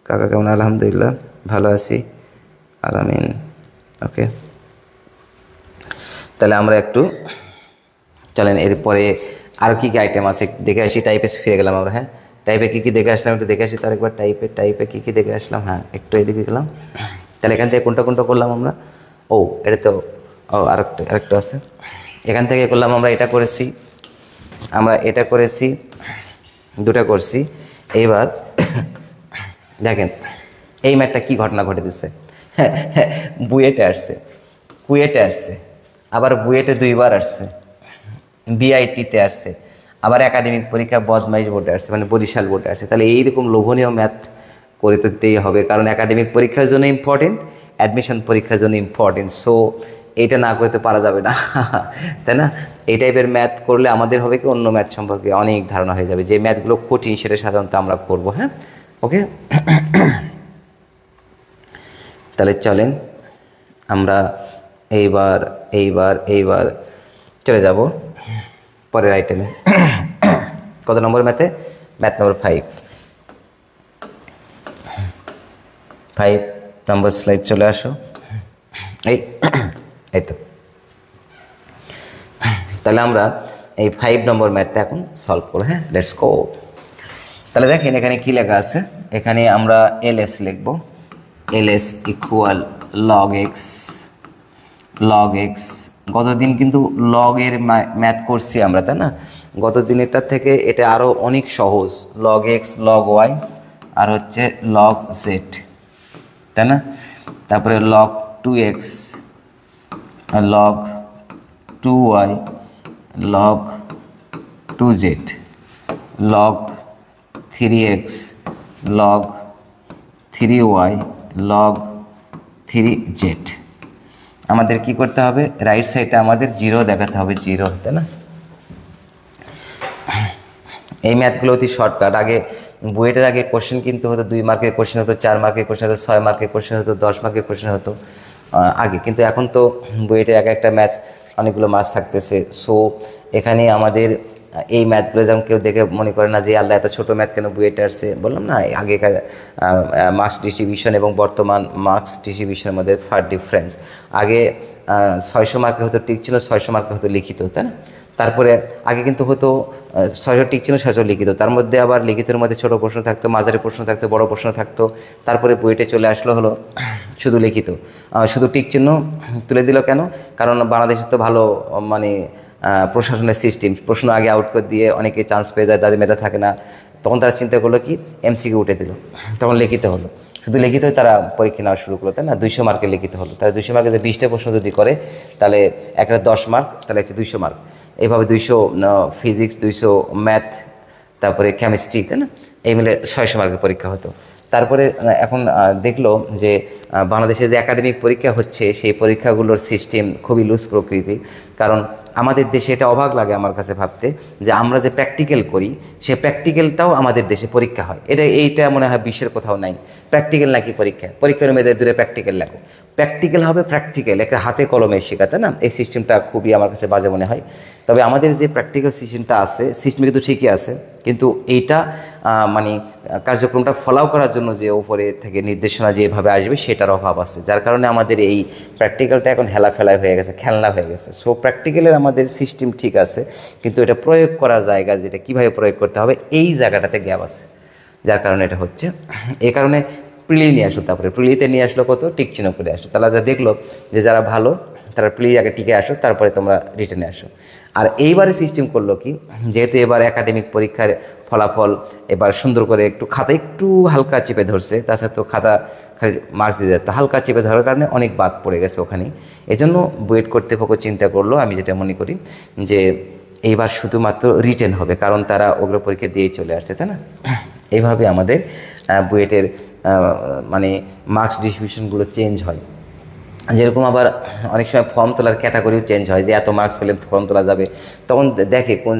কাকা, কেমন? আলহামদুলিল্লাহ ভালো আছি, আলামিন। ওকে, তাহলে আমরা একটু চলেন এরপরে আর কি কি আইটেম আছে দেখে আসি। টাইপে ফিরে গেলাম আমরা। হ্যাঁ, টাইপে কী কী দেখে আসলাম একটু দেখে আসি, তার একবার টাইপে কী কী দেখে আসলাম। হ্যাঁ, একটু এদিকে গেলাম। তাহলে এখান থেকে কোনটা করলাম আমরা, ও এটা তো আরেকটা আছে, এখান থেকে করলাম আমরা, এটা করেছি, দুটা করছি। এইবার দেখেন এই ম্যাথটা কী ঘটনা ঘটে দিচ্ছে। বুয়েটে আসছে, কুয়েটে আসছে, আবার বুয়েটে 2 বার আসছে, বিআইটিতে আসছে, আবার একাডেমিক পরীক্ষা বদমাইশ বোর্ডে আসছে, মানে বরিশাল বোর্ডে আসছে। তাহলে এইরকম লোভনীয় ম্যাথ করে তো দিতেই হবে, কারণ একাডেমিক পরীক্ষার জন্য ইম্পর্টেন্ট, অ্যাডমিশন পরীক্ষার জন্য ইম্পর্টেন্ট। সো এইটা না করতে পারা যাবে না, তাই না? এই টাইপের ম্যাথ করলে আমাদের হবে কি, অন্য ম্যাথ সম্পর্কে অনেক ধারণা হয়ে যাবে। যে ম্যাথগুলো কঠিন সেটা সাধারণত আমরা করব। হ্যাঁ, ওকে, তাহলে চলেন আমরা এইবার চলে যাব পরের আইটেমে। কত নম্বর ম্যাথে? ম্যাথ নম্বর 5 নম্বর স্লাইড চলে আসো। এই তো, তাহলে আমরা এই 5 নম্বর ম্যাথটা এখন সলভ করব। হ্যাঁ, লেটস গো। তাহলে দেখেন এখানে কি লেখা আছে, এখানে আমরা এলএস লিখব, এলএস ইকুয়াল log x গতদিন কিন্তু লগের ম্যাথ করছি আমরা, তাই না? গত দিনেরটার থেকে এটা আরও অনেক সহজ, লগ এক্স লগ ওয়াই আর হচ্ছে লগ জেড, তাই না? তারপরে log 2x log 2y log 2z log 3x log 3y log 3z। আমাদের কি করতে হবে, রাইট সাইডে আমাদের 0 দেখাতে হবে, 0, তাই না? এই ম্যাথগুলো অতি শর্টকাট। আগে বুয়েটের আগে কোশ্চেন কিন্তু হতো 2 মার্কের কোশ্চেন হতো, 4 মার্কের কোশ্চেন হতো, 6 মার্কের কোশ্চেন হতো, 10 মার্কের কোশ্চেন হতো আগে। কিন্তু এখন তো বুয়েটে এক একটা ম্যাথ অনেকগুলো মার্কস থাকতেছে। সো এখানে আমাদের এই ম্যাথগুলো যেমন কেউ দেখে মনে করে না যে আল্লাহ এত ছোটো ম্যাথ কেন বুয়েটে আসছে। বললাম না, আগেকার মার্কস ডিস্ট্রিবিউশন এবং বর্তমান মার্কস ডিস্ট্রিবিউশনের মধ্যে ফার ডিফারেন্স। আগে 600 মার্কে হতো টিক ছিল, 600 মার্কে হতো লিখিত, তাই না? তারপরে আগে কিন্তু হতো 600 টিক ছিল, 600 লিখিত, তার মধ্যে আবার লিখিতের মধ্যে ছোটো প্রশ্ন থাকতো, মাঝারি প্রশ্ন থাকতো, বড় প্রশ্ন থাকতো। তারপরে বুয়েটে চলে আসলো হলো শুধু লিখিত, শুধু টিক চিহ্ন তুলে দিল। কেন? কারণ বাংলাদেশে তো ভালো মানে প্রশাসনের সিস্টেম, প্রশ্ন আগে আউট করে দিয়ে অনেকে চান্স পেয়ে যায়, যাদের মেধা থাকে না, তখন তারা চিন্তা করলো কি এমসিকিউ উঠে দিল, তখন লিখিত হলো, শুধু লিখিত তারা পরীক্ষা নেওয়া শুরু করলো, তাই না? 200 মার্কের লিখিত হলো। তাহলে 200 মার্কে 20টা প্রশ্ন যদি করে তাহলে একটা 10 মার্ক, তাহলে হচ্ছে 200 মার্ক। এইভাবে 200 ফিজিক্স, 200 ম্যাথ, তারপরে কেমিস্ট্রি, তাই না? এই মিলে 600 মার্কের পরীক্ষা হতো। তারপরে এখন দেখলো যে বাংলাদেশে যে একাডেমিক পরীক্ষা হচ্ছে সেই পরীক্ষাগুলোর সিস্টেম খুবই লুজ প্রকৃতি। কারণ আমাদের দেশে এটা অবাক লাগে আমার কাছে ভাবতে যে আমরা যে প্র্যাকটিক্যাল করি সে প্র্যাকটিক্যালটাও আমাদের দেশে পরীক্ষা হয়। এইটা মনে হয় বিশ্বের কোথাও নাই। প্র্যাকটিক্যাল নাকি পরীক্ষার মেয়েদের দূরে প্র্যাকটিক্যাল লেখো, প্র্যাকটিক্যাল হবে প্র্যাকটিক্যাল, একটা হাতে কলমে শেখাতে না, এই সিস্টেমটা খুবই আমার কাছে বাজে মনে হয়। তবে আমাদের যে প্র্যাকটিক্যাল সিস্টেমটা আছে, সিস্টেম কিন্তু ঠিকই আছে, কিন্তু এইটা মানে কার্যক্রমটা ফলো করার জন্য যে উপরে থেকে নির্দেশনা যেভাবে আসবে সেটার অভাব আছে, যার কারণে আমাদের এই প্র্যাকটিক্যালটা এখন হেলাফেলা হয়ে গেছে, খেলনা হয়ে গেছে। সো প্র্যাকটিক্যালের আমাদের সিস্টেম ঠিক আছে, কিন্তু এটা প্রয়োগ করার জায়গা, যেটা কীভাবে প্রয়োগ করতে হবে এই জায়গাটাতে গ্যাপ আছে, যার কারণে এটা হচ্ছে। এই কারণে প্রিলি নিয়ে আসলো, তারপরে প্রিলিতে নিয়ে আসলো কত টিক চিহ্ন করে আসলো। তাহলে যা দেখলো যে যারা ভালো তারা প্লি আগে টিকে আসো, তারপরে তোমরা রিটেনে আসো। আর এইবারে সিস্টেম করলো কি, যেহেতু এবার একাডেমিক পরীক্ষার ফলাফল এবার সুন্দর করে একটু খাতা একটু হালকা চেপে ধরছে, তাছাড়া তো খাতা খালি মার্কস দিয়ে যাচ্ছে, হালকা চেপে ধরার কারণে অনেক বাদ পড়ে গেছে ওখানেই। এই জন্য বুয়েট কর্তৃপক্ষ চিন্তা করলো, আমি যেটা মনে করি যে এইবার শুধুমাত্র রিটেন হবে, কারণ তারা অগ্র পরীক্ষা দিয়ে চলে আসছে, তাই না? এইভাবে আমাদের বুয়েটের মানে মার্কস ডিস্ট্রিবিউশনগুলো চেঞ্জ হয়। যেরকম আবার অনেক সময় ফর্ম তোলার ক্যাটাগরিও চেঞ্জ হয়, যে এত মার্কস পেলে ফর্ম তোলা যাবে, তখন দেখে কোন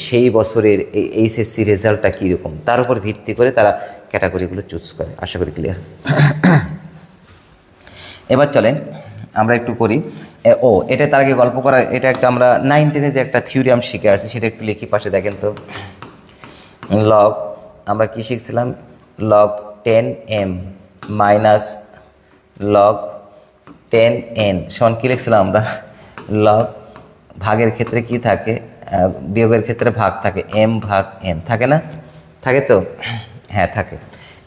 সেই বছরের এইচএসসি রেজাল্টটা কীরকম, তার উপর ভিত্তি করে তারা ক্যাটাগরিগুলো চুজ করে। আশা করি ক্লিয়ার। এবার চলেন আমরা একটু করি। এটা তার আগে গল্প করা, এটা একটা আমরা 9, 10-এ যে একটা থিওরিয়াম শিখে আসছি সেটা একটু লিখি পাশে, দেখেন তো। লগ আমরা কি শিখছিলাম, log 10m minus log 10n সমান কী লিখছিলাম আমরা, লগ ভাগের ক্ষেত্রে কি থাকে, বিয়োগের ক্ষেত্রে ভাগ থাকে, m ভাগ n থাকে না, থাকে তো? হ্যাঁ থাকে।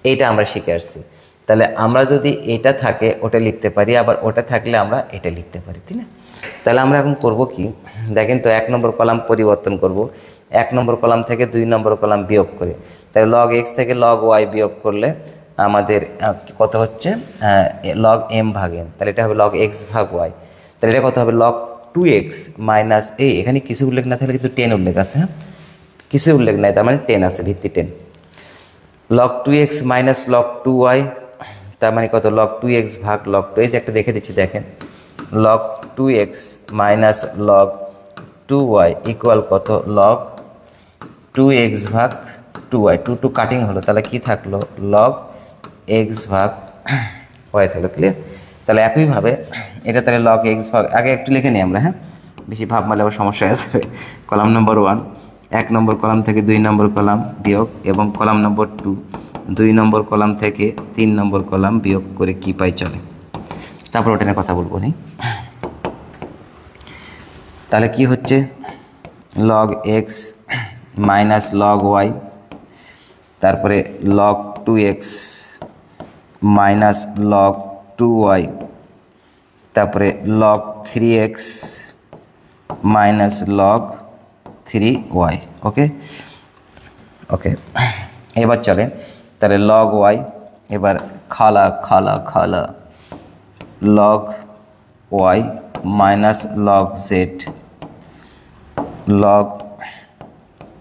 এইটা আমরা শিখে আসছি। তাহলে আমরা যদি এটা থাকে ওটা লিখতে পারি, আবার ওটা থাকলে আমরা এটা লিখতে পারি, ঠিক না? তাহলে আমরা এখন করব কি, দেখেন তো 1 নম্বর কলাম পরিবর্তন করব, 1 নম্বর কলাম থেকে 2 নম্বর কলাম বিয়োগ করে। তাহলে লগ এক্স থেকে লগ ওয়াই বিয়োগ করলে আমাদের কত হচ্ছে, লগ m ভাগ n, তাহলে এটা হবে লগ এক্স ভাগ ওয়াই। তাহলে এটা কত হবে, লগ 2x মাইনাস এখানে কিছু উল্লেখ না থাকলে কিন্তু 10 উল্লেখ আছে, হ্যাঁ কিছু উল্লেখ নাই, তার মানে 10 আছে, ভিত্তি 10। Log 2x minus log 2y, তার মানে কত, লগ 2x ভাগ লগ 2, এই যে একটা দেখে দিচ্ছি দেখেন, log 2x minus log 2y equal কত, লগ 2x ভাগ 2y, 2 কাটিং হলো, তাহলে কি থাকলো, লগ x ভাগ y থাকলো। ক্লিয়ার? তাহলে একইভাবে এটা তাহলে লগ x ভাগ, আগে একটু লিখে নিই আমরা, হ্যাঁ বেশি ভাব মারলে আবার সমস্যা হয়ে যাবে। কলাম নম্বর 1, 1 নম্বর কলাম থেকে 2 নম্বর কলাম বিয়োগ, এবং কলাম নম্বর 2, 2 নম্বর কলাম থেকে 3 নম্বর কলাম বিয়োগ করে কি পাই চলে, তারপর ওটা নিয়ে কথা বলবো নি। তাহলে কি হচ্ছে, log X minus log Y, তারপরে log 2x minus log 2y তারপরে log 3x minus log 3y। Okay okay, এবার চলে তাহলে log y, এবার খালা খালা খালা log y minus log z log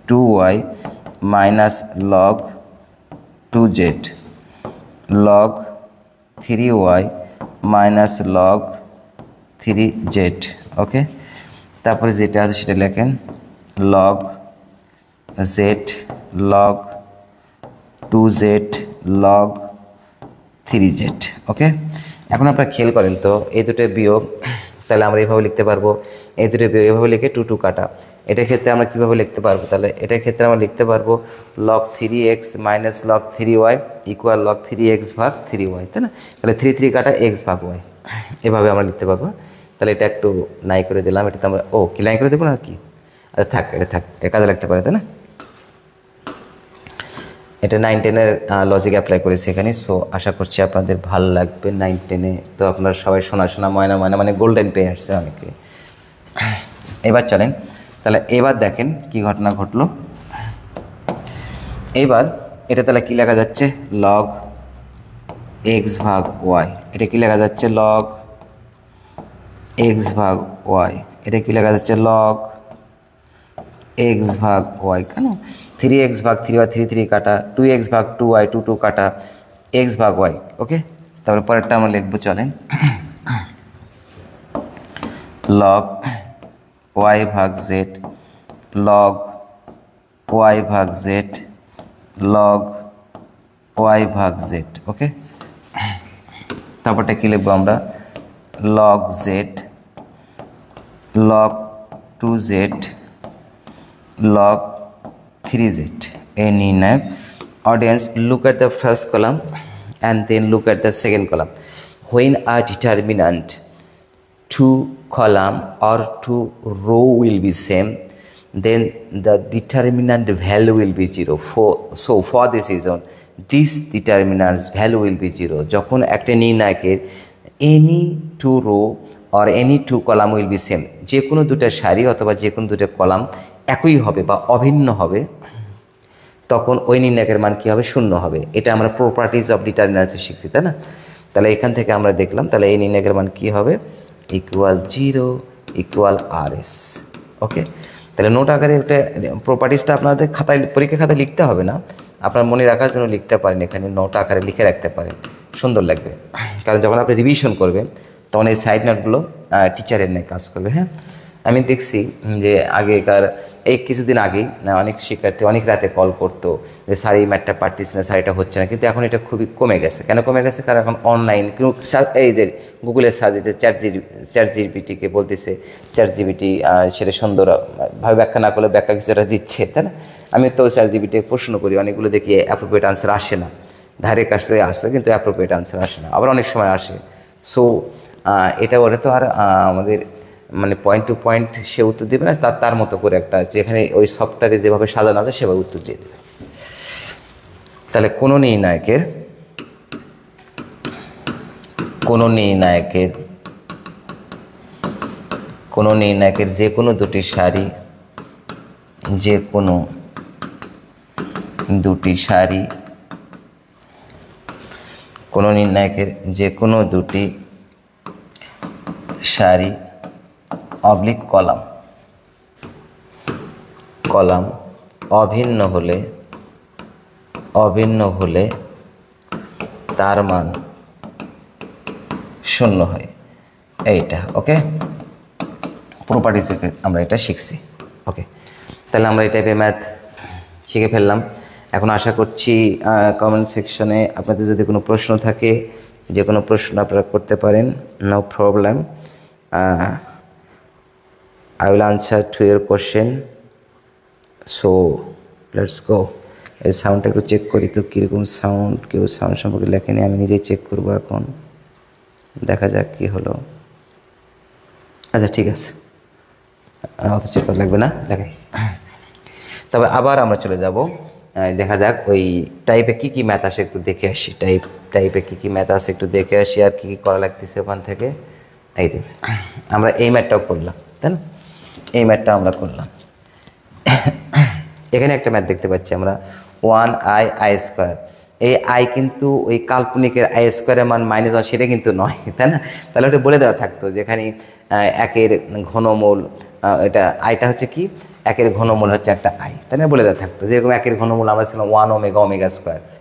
2y minus log 2z log 3y minus log 3z। ওকে, তারপরে যেটা আছে সেটা লেখেন log z log 2z log 3z। ওকে, এখন আপনারা খেয়াল করেন তো এই দুটো বিয়োগ তাহলে আমরা এইভাবে লিখতে পারবো, এই দুটো বিয়োগ এভাবে লিখে 2 2 কাটা। এটার ক্ষেত্রে আমরা কীভাবে লিখতে পারবো, তাহলে এটার ক্ষেত্রে আমরা লিখতে পারবো log 3x minus log 3y equal log 3x ভাগ 3y, তাই না? তাহলে 3 3 কাটা x ভাগ y, এভাবে আমরা লিখতে পারবো। তাহলে এটা একটু নাই করে দিলাম, এটাতে আমরা কি নাই করে দেবো না কি, আচ্ছা থাক, এটা থাক, এর কাজে লাগতে পারে, তাই না? এটা 9 10-এর লজিক অ্যাপ্লাই করেছি এখানে। সো আশা করছি আপনাদের ভালো লাগবে। 9 10-এ তো আপনারা সবাই শোনা শোনা ময়না ময়না মানে গোল্ডেন পেয়ে আসছে অনেকে। এবার চলেন, তাহলে এবার দেখেন কি ঘটনা ঘটলো। এবার এটা তাহলে কি লেখা যাচ্ছে log x ভাগ y, এটা কি লেখা যাচ্ছে log x ভাগ y, এটা কি লেখা যাচ্ছে log x ভাগ y। কেন 3x ভাগ 3y 3 3 কাটা, 2x ভাগ 2y 2 2 কাটা, x ভাগ y। ওকে, তারপরে পরেরটা আমরা লিখবো, চলেন log y ভাগ z log y ভাগ z log y ভাগ z। ওকে, তারপরটা কি লিখবো আমরা log z log 2z log 3z। any name audience, look at the first column and then look at the second column. When a determinant 2 column or 2 row will be same, then the determinant value will be 0. So for this reason this determinant's value will be 0 যখন একটা নির্ণায়কের any 2 row or any 2 column will be same, যে কোনো দুটো সারি অথবা যে কোনো দুটো কলাম একই হবে বা অভিন্ন হবে, তখন ওই নির্ণায়কের মান কী হবে, 0 হবে। এটা আমরা প্রপার্টিজ অফ ডিটারমিন্যান্টসে শিখছি, তাই না? তাহলে এখান থেকে আমরা দেখলাম তাহলে এই নির্ণায়কের মান কী হবে, ইকুয়াল 0 ইকুয়াল RS। ওকে, তাহলে নোট আকারে একটা প্রপার্টিজটা আপনাদের খাতায় পরীক্ষা খাতায় লিখতে হবে না, আপনার মনে রাখার জন্য লিখতে পারেন, এখানে নোট আকারে লিখে রাখতে পারেন, সুন্দর লাগবে। কারণ যখন আপনি রিভিশন করবেন তখন এই সাইড নোটগুলো টিচারের নিয়ে কাজ করবে। হ্যাঁ, আমি দেখছি যে আগেকার এই কিছুদিন আগেই অনেক শিক্ষার্থী অনেক রাতে কল করতো যে স্যার এই ম্যাথটা পারতেছি না, স্যার এটা হচ্ছে না, কিন্তু এখন এটা খুবই কমে গেছে। কেন কমে গেছে? কারণ এখন অনলাইন এই যে গুগলের সার্চ দিতে চ্যাট জিপিটিকে বলতেছে, চ্যাট জিপিটি সেটা সুন্দরভাবে ব্যাখ্যা না করলে ব্যাখ্যা কিছুটা দিচ্ছে, তাই না? আমি তো চ্যাট জিপিটিকে প্রশ্ন করি, অনেকগুলো দেখি অ্যাপ্রোপ্রিয়েট আনসার আসে না, ধারে কাছে আসে কিন্তু অ্যাপ্রোপ্রিয়েট আনসার আসে না, আবার অনেক সময় আসে। সো এটা ওরা তো আর আমাদের মানে পয়েন্ট টু পয়েন্ট সে উত্তর দেবে না, তার মতো করে একটা যেখানে ওই সফটওয়্যারে যেভাবে সাজানো আছে সেভাবে উত্তর দিয়ে দেবে। তাহলে কোনো নির্ণায়কের যে কোনো দুটি সারি কোনো নির্ণায়কের যে কোনো দুটি সারি অবলিক কলাম অভিন্ন হলে তার মান 0 হয়, এইটা। ওকে, প্রপার্টিজ থেকে আমরা এটা শিখছি। ওকে, তাহলে আমরা এই টাইপের ম্যাথ শিখে ফেললাম। এখন আশা করছি কমেন্ট সেকশনে আপনাদের যদি কোনো প্রশ্ন থাকে, যে কোনো প্রশ্ন আপনারা করতে পারেন, no problem. I will answer to your question. So let's go. এই সাউন্ডটা একটু চেক করি তো কীরকম সাউন্ড, কেউ সাউন্ড সম্পর্কে লেখেনি, আমি নিজেই চেক করবো এখন, দেখা যাক কী হলো। আচ্ছা ঠিক আছে, অত চেক করা লাগবে না, দেখাই। তবে আবার আমরা চলে যাব, দেখা যাক ওই টাইপে কী কী ম্যাথ আসে একটু দেখে আসি, টাইপে কী কী ম্যাথ আসে একটু দেখে আসি, আর কী কী করা লাগতেছে ওখান থেকে এই যে আমরা এই ম্যাথটাও করলাম, তাই না? এই ম্যাথটা আমরা করলাম। এখানে একটা ম্যাথ দেখতে পাচ্ছি আমরা 1i² এই আই কিন্তু ওই কাল্পনিকের i² মান -1 সেটা কিন্তু নয়, তাই না? তাহলে ওটা বলে দেওয়া থাকতো যেখানে একের ঘনমূল, এটা আইটা হচ্ছে কি, একের ঘনমূল হচ্ছে একটা আই, তাই না? বলে দেওয়া থাকতো যেরকম একের ঘনমূল আমরা ছিলাম 1 ω²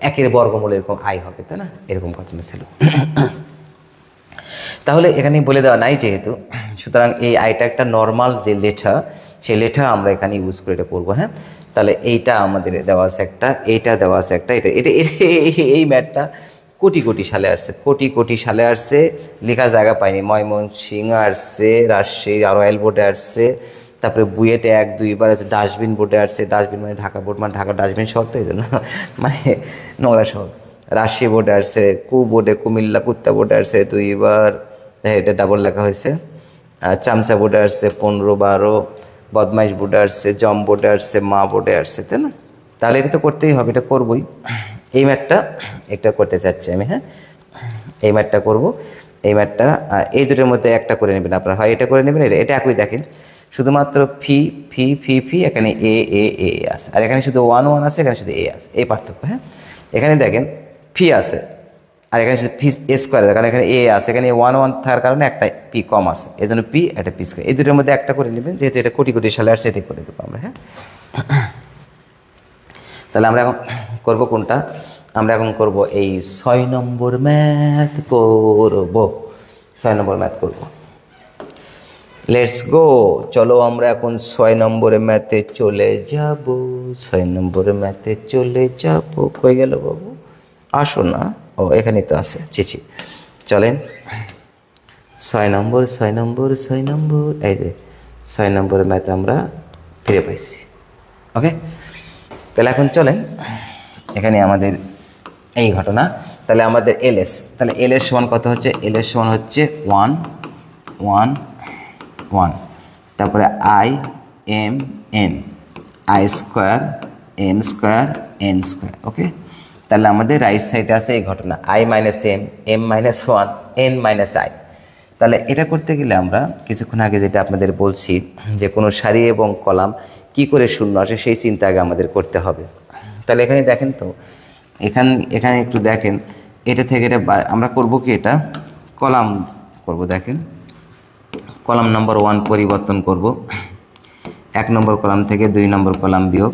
একের বর্গমূল এরকম আই হবে, তাই না? এরকম ঘটনা ছিল। তাহলে এখানে বলে দেওয়া নাই যেহেতু, সুতরাং এই আইটা একটা নর্মাল যে লেঠা, সেই লেঠা আমরা এখানে ইউজ করে এটা করবো। হ্যাঁ, তাহলে এইটা আমাদের দেওয়া আছে একটা, এইটা দেওয়া আছে একটা, এটা এটা এই ম্যাথটা কোটি কোটি সালে আসছে, কোটি সালে আসছে, লেখার জায়গা পায়নি। ময়মনসিংহ আসছে, রাজশাহী রয়্যাল বোর্ডে আসছে, তারপরে বুয়েটে 1-2 বার আছে, ডাস্টবিন বোর্ডে আসছে। ডাস্টবিন মানে ঢাকা বোর্ড, মানে ঢাকা ডাস্টবিন শহর, তো এই জন্য মানে নোংরা শহর। রাজশাহী বোর্ডে আসছে, বোর্ডে কুমিল্লা কুত্তা বোর্ডে আসছে 2 বার, এটা ডাবল লেখা হয়েছে। চামচা বোর্ডে আসছে 15-12, বদমাইশ বোর্ডে আসছে, জম বোর্ডে আসছে, মা বোর্ডে আসছে, তাই না? তাহলে এটা তো করতেই হবে, এটা করবই। এই ম্যাথটা এটা করতে চাচ্ছি আমি। হ্যাঁ, এই ম্যাথটা করব। এই ম্যাথটা এই দুটোর মধ্যে একটা করে নেবেন আপনারা, হয় এটা করে নেবেন, এটা একই দেখেন, শুধুমাত্র ফি ফি ফি ফি, এখানে এ এ এ আছে, আর এখানে শুধু 1 আছে, এখানে শুধু এ আছে, এই পার্থক্য। হ্যাঁ, এখানে দেখেন ফি আছে, আর এখানে শুধু পি স্কোয়ার আছে, কারণ এখানে এ আছে, এখানে 1 থাকার কারণে একটা পি কম আছে, এই জন্য পি একটা পি স্কোয়ার। এই দুটোর মধ্যে একটা করে নেবেন, যেহেতু এটা কোটি সালে আর সেটাই করে দেবো আমরা। হ্যাঁ, তাহলে আমরা এখন করবো কোনটা? আমরা এখন করব এই 6 নম্বর ম্যাথ করব, 6 নম্বর ম্যাথ করব। লেটস গো, চলো আমরা এখন 6 নম্বরের ম্যাথে চলে যাব, 6 নম্বরের ম্যাথে চলে যাব। কই গেল বাবু? আসো না, ও এখানেই তো আছে, চিচি। চলেন 6 নম্বর, 6 নম্বর, 6 নম্বর, এই যে 6 নম্বরের ম্যাথ আমরা ফিরে পাইছি। ওকে, তাহলে এখন চলেন, এখানে আমাদের এই ঘটনা। তাহলে আমাদের এলএস, তাহলে এলএস সমান কত হচ্ছে? এলএস সমান হচ্ছে 1 1 1, তারপরে I am N, I² M² N²। ওকে, তাহলে আমাদের রাইট সাইডে আছে এই ঘটনা I - M, M - 1, N - I। তাহলে এটা করতে গেলে আমরা কিছুক্ষণ আগে যেটা আপনাদের বলছি, যে কোনো সারি এবং কলাম কি করে শূন্য আসে সেই চিন্তা আগে আমাদের করতে হবে। তাহলে এখানে দেখেন তো, এখানে একটু দেখেন, এটা থেকে এটা আমরা করব কি, এটা কলাম করব। দেখেন কলাম নম্বর 1 পরিবর্তন করব, 1 নম্বর কলাম থেকে 2 নম্বর কলাম বিয়োগ,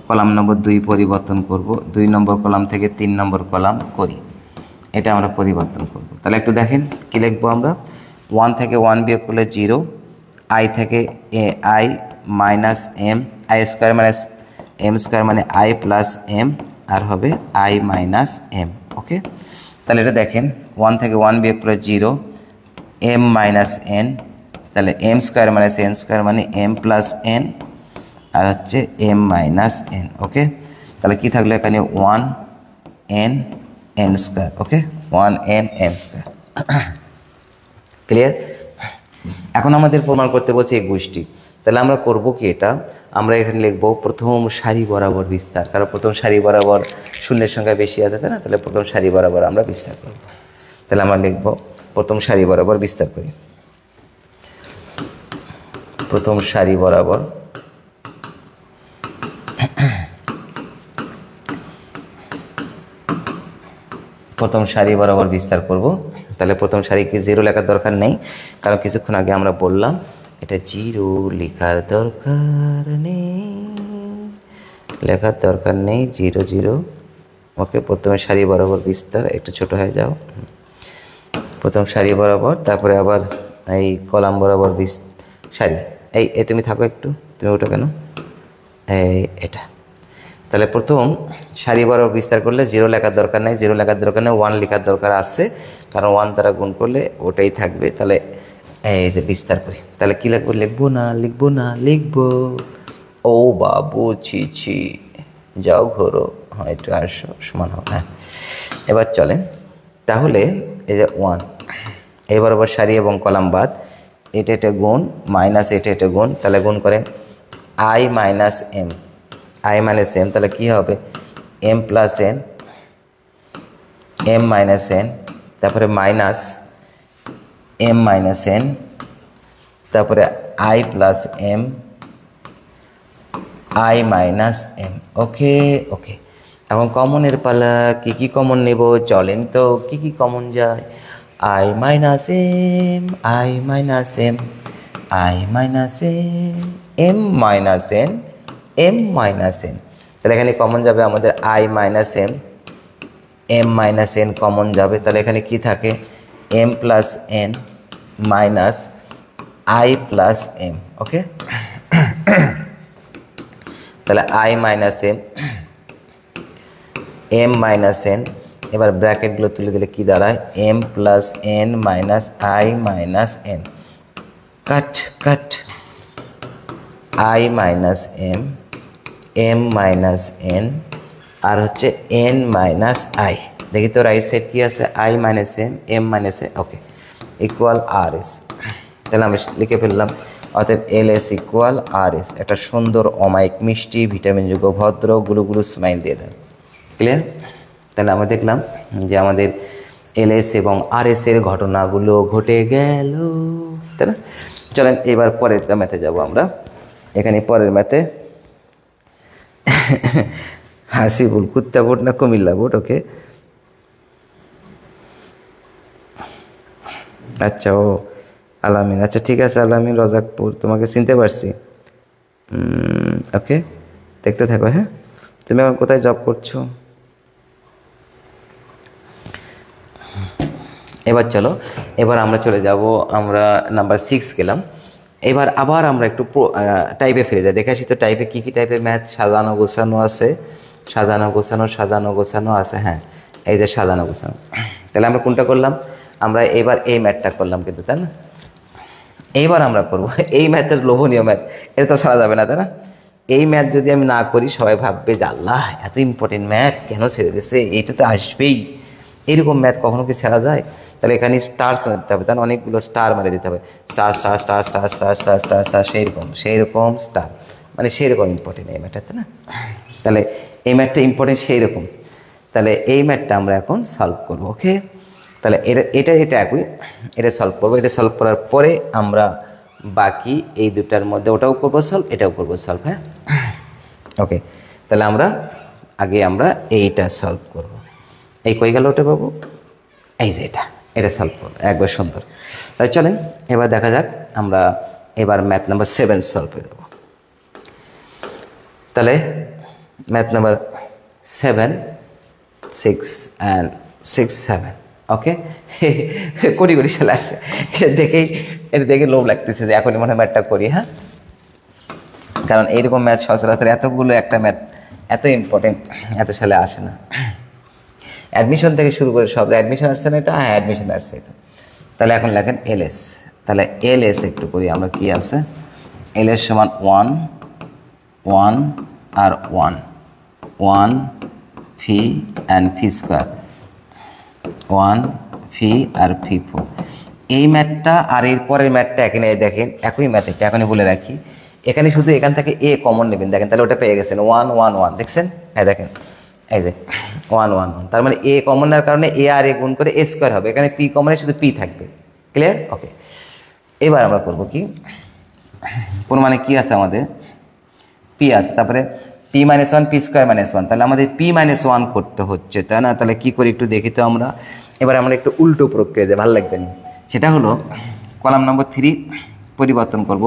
কলাম নম্বর 2 পরিবর্তন করব, 2 নম্বর কলাম থেকে 3 নম্বর কলাম করি, এটা আমরা পরিবর্তন করব। তাহলে একটু দেখেন কি লিখবো আমরা। 1 থেকে 1 বিয়োগ করলে 0, I থেকে I - M, I² - M² মানে I + M, আর হবে I - M। ওকে, তাহলে এটা দেখেন 1 থেকে 1 বিয়োগ করলে 0, M - N, তাহলে M² - N² মানে M + N, আর হচ্ছে M - N। ওকে, তাহলে কি থাকলো এখানে 1 N N²। ওকে, 1 N N²। ক্লিয়ার? এখন আমাদের প্রমাণ করতে বলছে এই গোষ্ঠী। তাহলে আমরা করব কি, এটা আমরা এখানে লিখব প্রথম সারি বরাবর বিস্তার, কারণ প্রথম সারি বরাবর শূন্যের সংখ্যা বেশি আছে, তাই না? তাহলে প্রথম সারি বরাবর আমরা বিস্তার করব। তাহলে আমরা লিখব প্রথম সারি বরাবর বিস্তার করি, প্রথম সারি বরাবর প্রথম সারি বরাবর বিস্তার করব। তাহলে প্রথম সারি কি 0 লেখার দরকার নেই, কারণ কিছুক্ষণ আগে আমরা বললাম এটা 0 লেখার দরকার নেই, লেখার দরকার নেই 0 0। ওকে, প্রথমে সারি বরাবর বিস্তার, একটু ছোট হয়ে যাও, প্রথম সারি বরাবর, তারপরে আবার এই কলাম বরাবর সারি। এই তুমি থাকো একটু, তুমি ওটা কেন, এটা। তাহলে প্রথম সারি বরাবর বিস্তার করলে 0 লেখার দরকার নেই, 0 লেখার দরকার নেই, 1 লেখার দরকার আছে, কারণ 1 দ্বারা গুণ করলে ওটাই থাকবে। তাহলে এই যে বিস্তার করি, তাহলে কী লিখবো? লিখবো না লিখবো না লিখবো, ও বাবু ছি ছি, যাও ঘোরো, হ্যাঁ একটু আসো, সমান হোক। হ্যাঁ, এবার চলেন, তাহলে এই যে 1, এবার আবার সারি এবং কলাম বাদ, এটা গুণ মাইনাস এটা গুণ, তাহলে গুণ করেন I - M, I - M, তাহলে কী হবে? M + N, M - N, তারপরে মাইনাস এম মাইনাস এন, তারপরে I plus M, I minus M. Okay okay, এখন কমনের পালা। কী কী কমন নেব চলেন তো, কী কী কমন যায়? I minus M, I minus M, I minus M minus N, M minus N. তাহলে এখানে কমন যাবে আমাদের I minus M minus N common যাবে। তাহলে এখানে কি থাকে? M plus N minus I plus M. Okay, তাহলে I minus M minus N, এবার ব্র্যাকেটগুলো তুলে দিলে কি দাঁড়ায়? M plus N minus I minus N, cut cut, I minus M minus N, আর হচ্ছে এন মাইনাস আই। দেখি তো রাইট সাইড কী আছে? I minus M minus a. Okay, equal R s. তাহলে আমি লিখে ফেললাম, অতএব এল এস ইকুয়াল আর এস। একটা সুন্দর অমায়িক মিষ্টি ভিটামিনযুক্ত ভদ্র গুলুগুলু স্মাইল দিয়ে দেয়। ক্লিয়ার? তাহলে আমরা দেখলাম যে আমাদের এল এস এবং আর এস এর ঘটনাগুলো ঘটে গেল, তাই না? চলেন এবার পরের ম্যাথে যাব আমরা। এখানে পরের ম্যাথে হাসিবুল কুত্তা বোর্ড না কুমিল্লা বোর্ড? ওকে, আচ্ছা, ও আলামিন, আচ্ছা ঠিক আছে আলামিন রজাকপুর, তোমাকে চিনতে পারছি। ওকে, দেখতে থাকো। হ্যাঁ, তুমি এখন কোথায় জব করছো? এবার চলো, এবার আমরা চলে যাব, আমরা নাম্বার 6 গেলাম। এবার আবার আমরা একটু টাইপে ফিরে যাই, দেখে আসি তো টাইপে কী কী টাইপের ম্যাথ সাজানো গোছানো আছে। সাজানো গোছানো আছে। হ্যাঁ, এই যে সাজানো গোছানো। তাহলে আমরা কোনটা করলাম? আমরা এবার এই ম্যাথটা করলাম কিন্তু, তাই না? এইবার আমরা করব এই ম্যাথের লোভনীয় ম্যাথ, এটা তো ছাড়া যাবে না, তাই না? এই ম্যাথ যদি আমি না করি সবাই ভাববে যে আল্লাহ এত ইম্পর্টেন্ট ম্যাথ কেন ছেড়ে দিয়েছে, এইটা তো আসবেই। এরকম ম্যাথ কখনো কি ছাড়া যায়? তাহলে এখানে স্টার্স দিতে হবে, তাই না? অনেকগুলো স্টার মারে দিতে হবে, star star star star star star star star, সেইরকম স্টার, মানে সেইরকম ইম্পর্টেন্ট এই ম্যাথটা, তাই না? তাহলে এই ম্যাথটা ইম্পর্টেন্ট সেইরকম। তাহলে এই ম্যাথটা আমরা এখন সলভ করব। ওকে, তাহলে এটা একই, এটা সলভ করবো। এটা সলভ করার পরে আমরা বাকি এই দুটার মধ্যে ওটাও করবো সলভ, এটাও করবো সলভ। হ্যাঁ, ওকে, তাহলে আমরা এইটা সলভ করব। এই কই গেল? ওটা পাবো, এই যে এটা সলভ করবো একবার সুন্দর। তাই চলেন এবার দেখা যাক, আমরা এবার ম্যাথ নাম্বার 7 সলভ করে দেবো। তাহলে ম্যাথ নাম্বার 7, 6 and 6, 7। ওকে, কোটি সালে আসছে। এটা দেখে লোভ লাগতেছে যে এখনই মনে হয় ম্যাথটা করি। হ্যাঁ, কারণ এইরকম ম্যাথ সচরাচর এতগুলো একটা ম্যাথ এত ইম্পর্টেন্ট এত সালে আসে না। অ্যাডমিশন থেকে শুরু করে সব, অ্যাডমিশন আসছে না এটা? হ্যাঁ, অ্যাডমিশন আসছে এটা। তাহলে এখন লেখেন এলএস। তাহলে এলএস একটু করি আমরা, কি আছে? এলএস সমান 1 1 আর 1 ফি অ্যান্ড ফি স্কোয়ার, 1 ফি আর ফি 4। এই ম্যাথটা আর এর পরের ম্যাথটা এখানে দেখেন একই ম্যাথ, এটা এখনই বলে রাখি। এখানে শুধু এখান থেকে এ কমন নেবেন, দেখেন তাহলে ওটা পেয়ে গেছেন 1 1 1, দেখছেন? হ্যাঁ দেখেন, এই যে 1 1 1, তার মানে এ কমন নেওয়ার কারণে এ আর এ গুণ করে এ স্কোয়ার হবে। এখানে পি কমনে শুধু পি থাকবে। ক্লিয়ার? ওকে, এবার আমরা করব কি, কোন মানে কি আছে আমাদের? পি আছে, তারপরে P minus 1 P square minus 1, তাহলে আমাদের পি মাইনাস 1 করতে হচ্ছে, তাই না? তাহলে কী করি একটু দেখি তো আমরা। এবার আমরা একটু উল্টো প্রক্রিয়া দেয়, ভালো লাগবে না? সেটা হলো কলাম নম্বর 3 পরিবর্তন করব,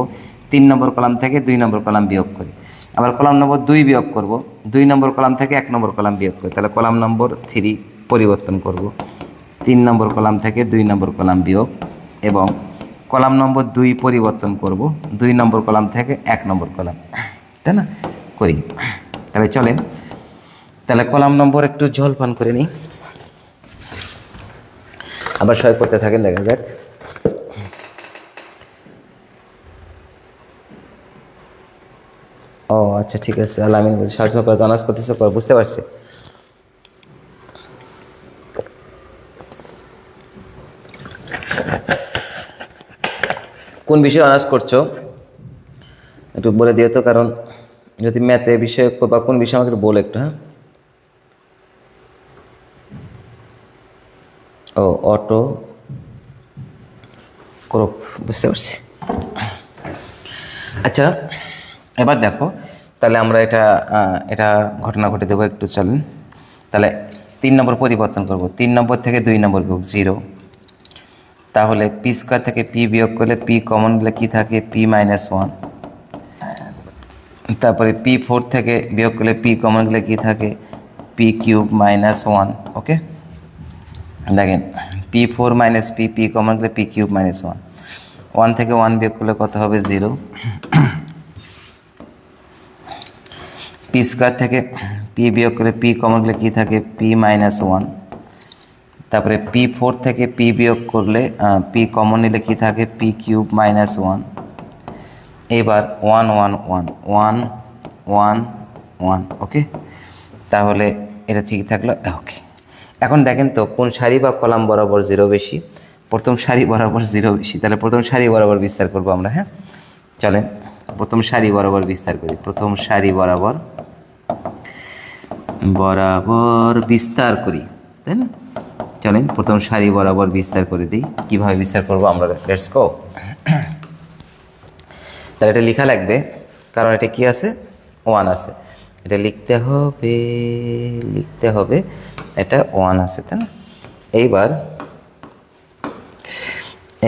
3 নম্বর কলাম থেকে 2 নম্বর কলাম বিয়োগ করি। আবার কলাম নম্বর 2 বিয়োগ করব, 2 নম্বর কলাম থেকে 1 নম্বর কলাম বিয়োগ করি। তাহলে কলাম নম্বর 3 পরিবর্তন করব, 3 নম্বর কলাম থেকে 2 নম্বর কলাম বিয়োগ, এবং কলাম নম্বর 2 পরিবর্তন করব, 2 নম্বর কলাম থেকে 1 নম্বর কলাম, তাই না? করি। তাহলে চলেন, তাহলে কলাম নম্বর একটু জল পান করে নিই, আবার সবাই করতে থাকেন, দেখা যাক। ও আচ্ছা ঠিক আছে, আলামিন সচেতন করে অনার্স করতেছে, বুঝতে পারছি। কোন বিষয়ে অনার্স করছো একটু বলে দিও তো, কারণ যদি ম্যাথে বিষয়ে বা কোন বিষয়ে আমাকে একটু বলে একটু। হ্যাঁ, ও অটো করো, বুঝতে পারছি। আচ্ছা এবার দেখো, তাহলে আমরা এটা ঘটনা ঘটে দেবো একটু, চলেন। তাহলে 3 নম্বর পরিবর্তন করব, 3 নম্বর থেকে 2 নম্বর বিয়োগ 0, তাহলে পি স্কোয়ার থেকে পি বিয়োগ করলে পি কমন গেলে কী থাকে, পি মাইনাস 1। তারপরে P4 থেকে বিয়োগ করলে পি কমন গেলে কী থাকে, পি কিউব মাইনাস 1। ওকে, দেখেন P4 মাইনাস পি কমন গেলে পি কিউব মাইনাস 1। 1 থেকে 1 বিয়োগ করলে কত হবে, 0। পি স্কোয়ার থেকে পি বিয়োগ করলে পি কমন গেলে কী থাকে, পি মাইনাস 1। তারপরে P4 থেকে পি বিয়োগ করলে পি কমন নিলে কী থাকে, পি কিউব মাইনাস 1। এবার 1 1 1 1 1 1। ওকে, তাহলে এটা ঠিক থাকলো। ওকে, এখন দেখেন তো কোন সারি বা কলাম বরাবর 0 বেশি। প্রথম সারি বরাবর 0 বেশি, তাহলে প্রথম সারি বরাবর বিস্তার করব আমরা। হ্যাঁ চলেন প্রথম সারি বরাবর বিস্তার করি, প্রথম সারি বরাবর বিস্তার করি, তাই না? চলেন প্রথম সারি বরাবর বিস্তার করে দিই। কীভাবে বিস্তার করবো আমরা, লেটস গো। তাহলে এটা লেখা লাগবে, কারণ এটা কি আছে, 1 আছে, এটা লিখতে হবে, এটা 1 আছে, তাই না?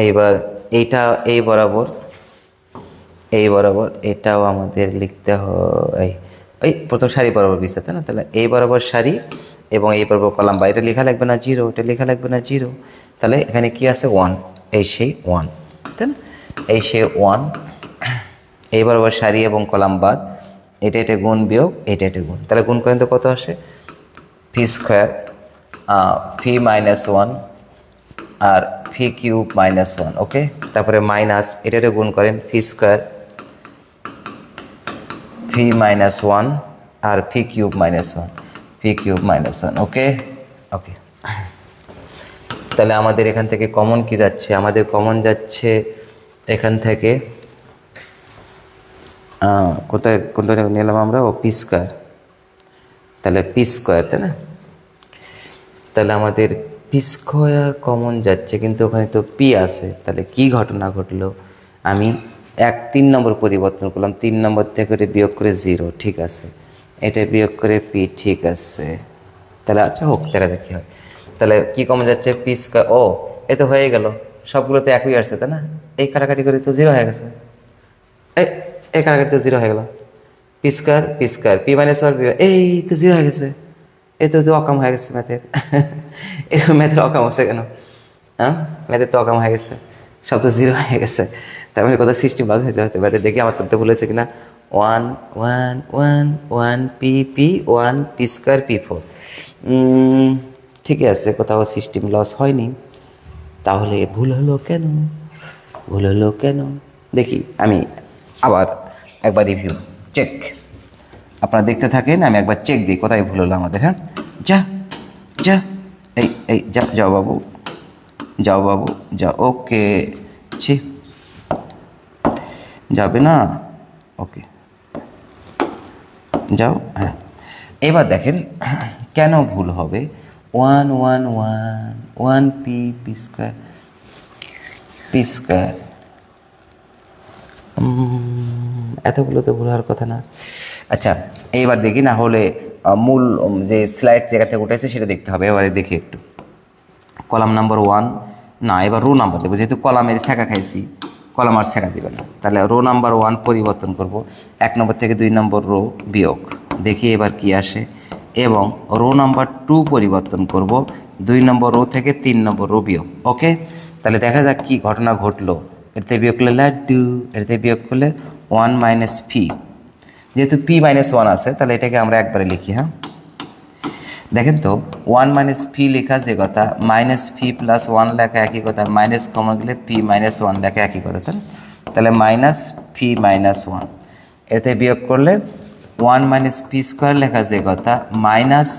এইবার এইটা এই বরাবর এটাও আমাদের লিখতে হয়, এই প্রথম সারি বরাবর বিস্তার, তাই না? তাহলে এই বরাবর সারি এবং এই বরাবর কলাম, বা এটা লেখা লাগবে না 0, এটা লেখা লাগবে না 0। তাহলে এখানে কি আছে, 1, এই সেই 1, তাই না? এই সেই 1, এই বরাবর সারি এবং কলাম বাদ, এটা গুণ বিয়োগ, এটা গুণ, তাহলে গুণ করেন তো কত আসে, পি স্কোয়ার পি মাইনাস 1 আর পি কিউব মাইনাস 1। ওকে, তারপরে মাইনাস এটা গুণ করেন, পি স্কোয়ার পি মাইনাস 1 আর পি কিউব মাইনাস 1। ওকে ওকে, তাহলে আমাদের এখান থেকে কমন কি যাচ্ছে, আমাদের কমন যাচ্ছে এখান থেকে কোনটা নিলাম আমরা, পি স্কোয়ার, তাহলে পি স্কোয়ার, তাই না? তাহলে আমাদের পি স্কোয়ার কমন যাচ্ছে, কিন্তু ওখানে তো পি আছে। তাহলে কি ঘটনা ঘটলো, আমি 3 নম্বর পরিবর্তন করলাম, 3 নম্বর থেকে এটা বিয়োগ করে 0, ঠিক আছে, এটা বিয়োগ করে পি, ঠিক আছে। তাহলে আচ্ছা হোক, দেখা যাক কী হয়। তাহলে কি কমন যাচ্ছে, পি স্কোয়ার, ও এ তো হয়ে গেল, সবগুলোতে একই আসছে, তাই না? এই কাটাকাটি করে তো 0 হয়ে গেছে, এই কাটাকাটি তো 0 হয়ে গেল, পি স্কোয়ার পি মাইনাস 1, এই তো 0 হয়ে গেছে। এই তো অকাম হয়ে গেছে ম্যাথের। এরকম ম্যাথের অকাম হচ্ছে কেন? হ্যাঁ, ম্যাথের তো অকাম হয়ে গেছে, সব তো 0 হয়ে গেছে। তার মানে কথা সিস্টেম বাজ হয়েছে হয়তো ম্যাথের। দেখি আমার তো ভুল হয়েছে কিনা। 1 1 1 1 পি 1 পি স্কোয়ার P4, ঠিকই আছে, কোথাও সিস্টেম লস হয়নি। তাহলে ভুল হলো কেন? দেখি আমি আবার একবার রিভিউ চেক, আপনারা দেখতে থাকেন, আমি একবার চেক দিই কোথায় ভুল হলো আমাদের। হ্যাঁ, যা এই যাও বাবু, ওকে, যাবে না, ওকে যাও। হ্যাঁ, এবার দেখেন কেন ভুল হবে। 1 1 1 1 পি স্কোয়ার, এতগুলো তো ভুল হওয়ার কথা না। আচ্ছা এইবার দেখি, না হলে মূল যে স্লাইড জায়গা থেকে উঠেছে সেটা দেখতে হবে। এবারে দেখি একটু কলাম নাম্বার 1, না এবার রো নাম্বার দেখবো, যেহেতু কলামের ছেঁকা খাইছি, কলাম আর ছেঁকা দেবে না। তাহলে রো নাম্বার 1 পরিবর্তন করব, 1 নম্বর থেকে 2 নম্বর রো বিয়োগ, দেখি এবার কি আসে। এবং রো নাম্বার 2 পরিবর্তন করব, 2 নম্বর রো থেকে 3 নম্বর রো বিয়োগ। ওকে, তাহলে দেখা যাক কি ঘটনা ঘটলো। এটাতে বিয়োগ করলে লাড্ডু, এটাতে বিয়োগ করলে 1 মাইনাস পি, যেহেতু পি মাইনাস 1 আছে তাহলে এটাকে আমরা একবারে লিখি। হ্যাঁ, দেখেন তো 1 মাইনাস পি লেখা যে কথা, মাইনাস পি প্লাস 1 লেখা একই কথা, মাইনাস কমা গেলে পি মাইনাস 1 লেখা একই কথা, তাহলে মাইনাস পি মাইনাস 1, এতে বিয়োগ করলে 1 মাইনাস পি স্কোয়ার লেখা যে কথা, মাইনাস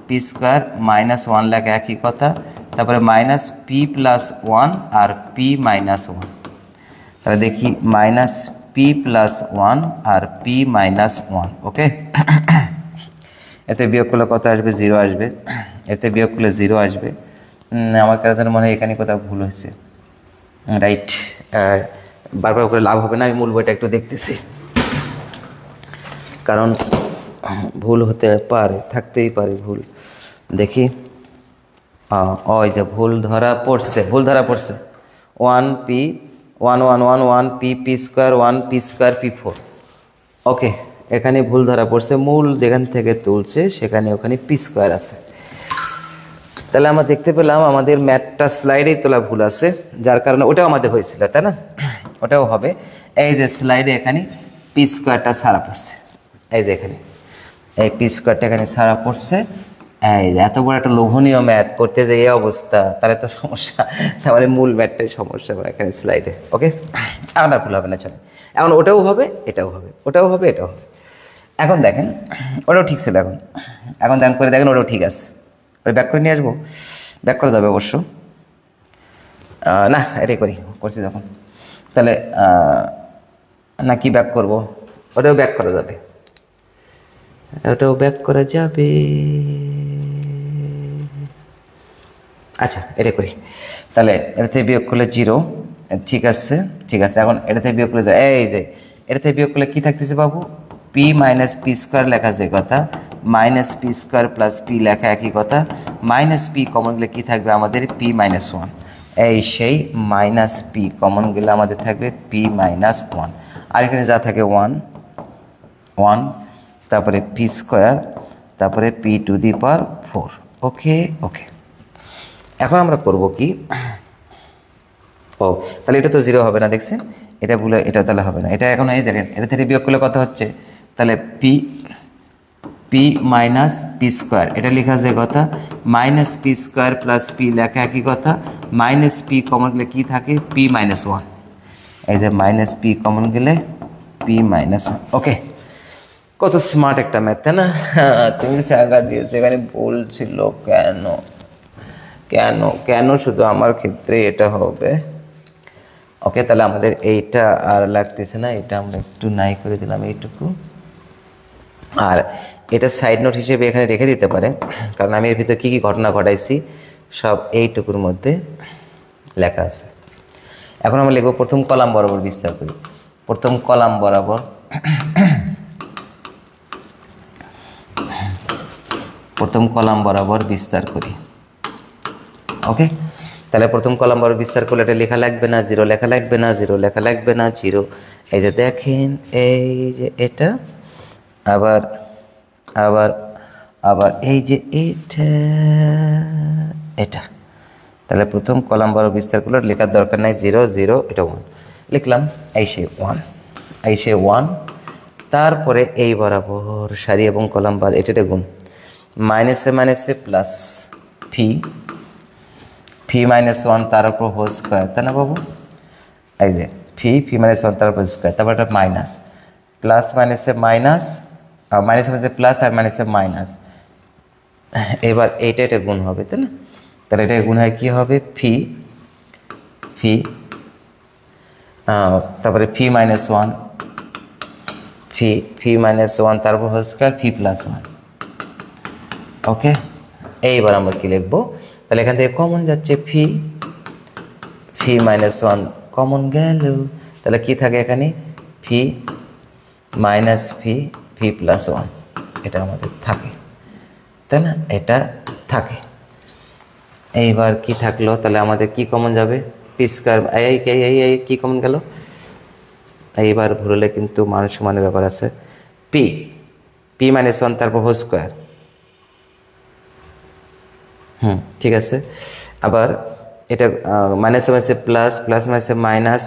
পি স্কোয়ার মাইনাস 1 লেখা একই কথা, তারপরে মাইনাস পি প্লাস 1 আর পি মাইনাস 1, তাহলে দেখি মাইনাস পি প্লাস 1 আর পি মাইনাস 1। ওকে, এতে বিয়োগ করলে কত আসবে, 0 আসবে, এতে বিয়োগ করলে 0 আসবে। আমার কাছে মনে হয় এখানে কোথাও ভুল হয়েছে, রাইট। বারবার করে লাভ হবে না, আমি মূল বইটা একটু দেখতেছি, কারণ ভুল হতে পারে, থাকতেই পারে ভুল। দেখি, ওই যে ভুল ধরা পড়ছে, ভুল ধরা পড়ছে। 1p 1 1 1 1 p p square 1 p square p4। ওকে, এখানে ভুল ধরা পড়ছে, মূল যেখান থেকে তুলছে সেখানে ওখানে পি স্কোয়ার আছে। তাহলে আমরা দেখতে পেলাম আমাদের ম্যাথটা স্লাইডেই তোলা ভুল আছে, যার কারণে ওটাও আমাদের হয়েছিল, তাই না? ওটাও হবে। এই যে স্লাইডে এখানে পি স্কোয়ারটা ছাড়া পড়ছে, এই যে এখানে এই পি স্কোয়ারটা এখানে ছাড়া পড়ছে। এই যে এত বড় একটা লোভনীয় ম্যাথ করতে যে এই অবস্থা, তাহলে তো সমস্যা, তাহলে মূল ম্যাথটাই সমস্যা এখানে স্লাইডে। ওকে, এখন আর ভুল হবে না, চলে। এখন ওটাও হবে, এটাও হবে, ওটাও হবে, এটাও হবে। এখন দেখেন, ওটাও ঠিক ছিল। এখন দেখেন করে দেখেন, ওটাও ঠিক আছে। ওটা ব্যাক করে নিয়ে আসবো, ব্যাক করা যাবে অবশ্য। না, এটাই করছি যখন, তাহলে না কি ব্যাক করবো, ওটাও ব্যাক করা যাবে, ওটাও ব্যাক করা যাবে। আচ্ছা, এটা করি। তাহলে এটাতে বিয়োগ করলে 0, ঠিক আছে, ঠিক আছে। এখন এটাতে বিয়োগ করলে যায়, এই যে এটাতে বিয়োগ করলে কী থাকতেছে বাবু? পি মাইনাস পি স্কোয়ার লেখা যে কথা, minus P square plus P লেখা একই কথা। মাইনাস পি কমন গেলে কী থাকবে আমাদের? P minus 1। এই সেই মাইনাস পি কমন গেলে আমাদের থাকবে পি মাইনাস 1। আর এখানে যা থাকে 1 1, তারপরে পি স্কোয়ার, তারপরে P to the power 4। Okay okay, এখন আমরা করব কি? ও, তাহলে এটা তো 0 হবে না, দেখছেন? এটা ভুলে, এটা তাহলে হবে না। এটা এখন এই দেখেন, এটা থেকে বিয়োগ করলে কত হচ্ছে? তাহলে পি মাইনাস পি স্কোয়ার, এটা লেখা যে কথা, minus P square plus P লেখা একই কথা। মাইনাস পি কমন গেলে কী থাকে? P minus 1। এই যে মাইনাস পি কমন গেলে পি মাইনাস 1। ওকে, কত স্মার্ট একটা ম্যাথ, তাই না? তুমি সাগা দিয়েছো, এখানে ভুল ছিল কেন? কেন কেন শুধু আমার ক্ষেত্রে এটা হবে? ওকে, তাহলে আমাদের এইটা আর লাগতেছে না, এটা আমরা একটু নাই করে দিলাম এইটুকু। আর এটা সাইড নোট হিসেবে এখানে রেখে দিতে পারেন, কারণ আমি এর ভিতরে কী কী ঘটনা ঘটাইছি সব এইটুকুর মধ্যে লেখা আছে। এখন আমরা লিখব প্রথম কলাম বরাবর বিস্তার করি। প্রথম কলাম বরাবর প্রথম কলাম বরাবর বিস্তার করি। ওকে, তাহলে প্রথম কলাম বরাবর বিস্তার করলে এটা লেখা লাগবে না, 0 লেখা লাগবে না, 0 লেখা লাগবে না, 0। এই যে দেখেন, এই যে এটা, আবার আবার আবার এই যে এটা, এটা। তাহলে প্রথম কলাম বরাবর বিস্তার করলে লেখার দরকার নাই, 0 0, এটা 1 লিখলাম। এই সে 1, এই সে 1। তারপরে এই বরাবর সারি এবং কলাম বাদ, এটা গুণ, মাইনাসে মাইনাসে প্লাস ফি মাইনাস 1 তার উপর হোল স্কোয়ার, তাই না বাবু? এই যে ফি মাইনাস 1 তার উপর স্কোয়ার, তারপর একটা মাইনাস, প্লাস মাইনাসে মাইনাস, মাইনাসে মাইনাসে প্লাস, আর মাইনাসে মাইনাস। এবার এটা গুণ হবে, তাই না? তাহলে এটা গুণ হয় কী হবে? ফি তারপরে ফি মাইনাস 1, ফি মাইনাস 1 তারপর হোল স্কোয়ার, ফি প্লাস 1। ওকে, এইবার আমরা কি লিখবো? তাহলে এখান থেকে কমন যাচ্ছে ফি মাইনাস 1 কমন গেল, তাহলে কি থাকে এখানে? ফি মাইনাস ফি প্লাস 1, এটা আমাদের থাকে, তাই না? এটা থাকে। এইবার কি থাকলো? তাহলে আমাদের কি কমন যাবে? পি স্কোয়ার, এই কি কমন গেল? এইবার ভুললে কিন্তু মান সমানের ব্যাপার আছে। পি মাইনাস 1 তারপর হোল স্কোয়ার, ঠিক আছে। আবার এটা মাইনাসে মাইনাসে প্লাস, প্লাস মাইনাসে মাইনাস,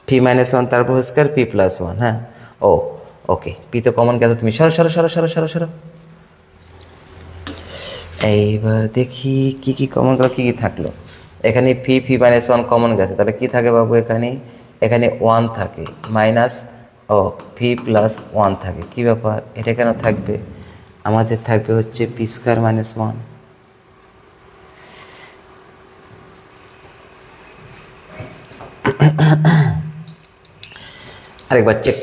ফি মাইনাস 1 তারপর হোল স্কোয়ার, পি প্লাস 1। হ্যাঁ, ওকে, পি তো কমন গেল, তুমি সরো। এইবার দেখি কি কি কমন গেল, কি কি থাকলো। এখানে ফি মাইনাস 1 কমন গেছে, তাহলে কি থাকে বাবু? এখানে 1 থাকে, মাইনাস ফি প্লাস 1 থাকে। কি ব্যাপার, এটা কেন থাকবে? আমাদের থাকবে হচ্ছে পি স্কোয়ার মাইনাস 1। আরেকবার চেক,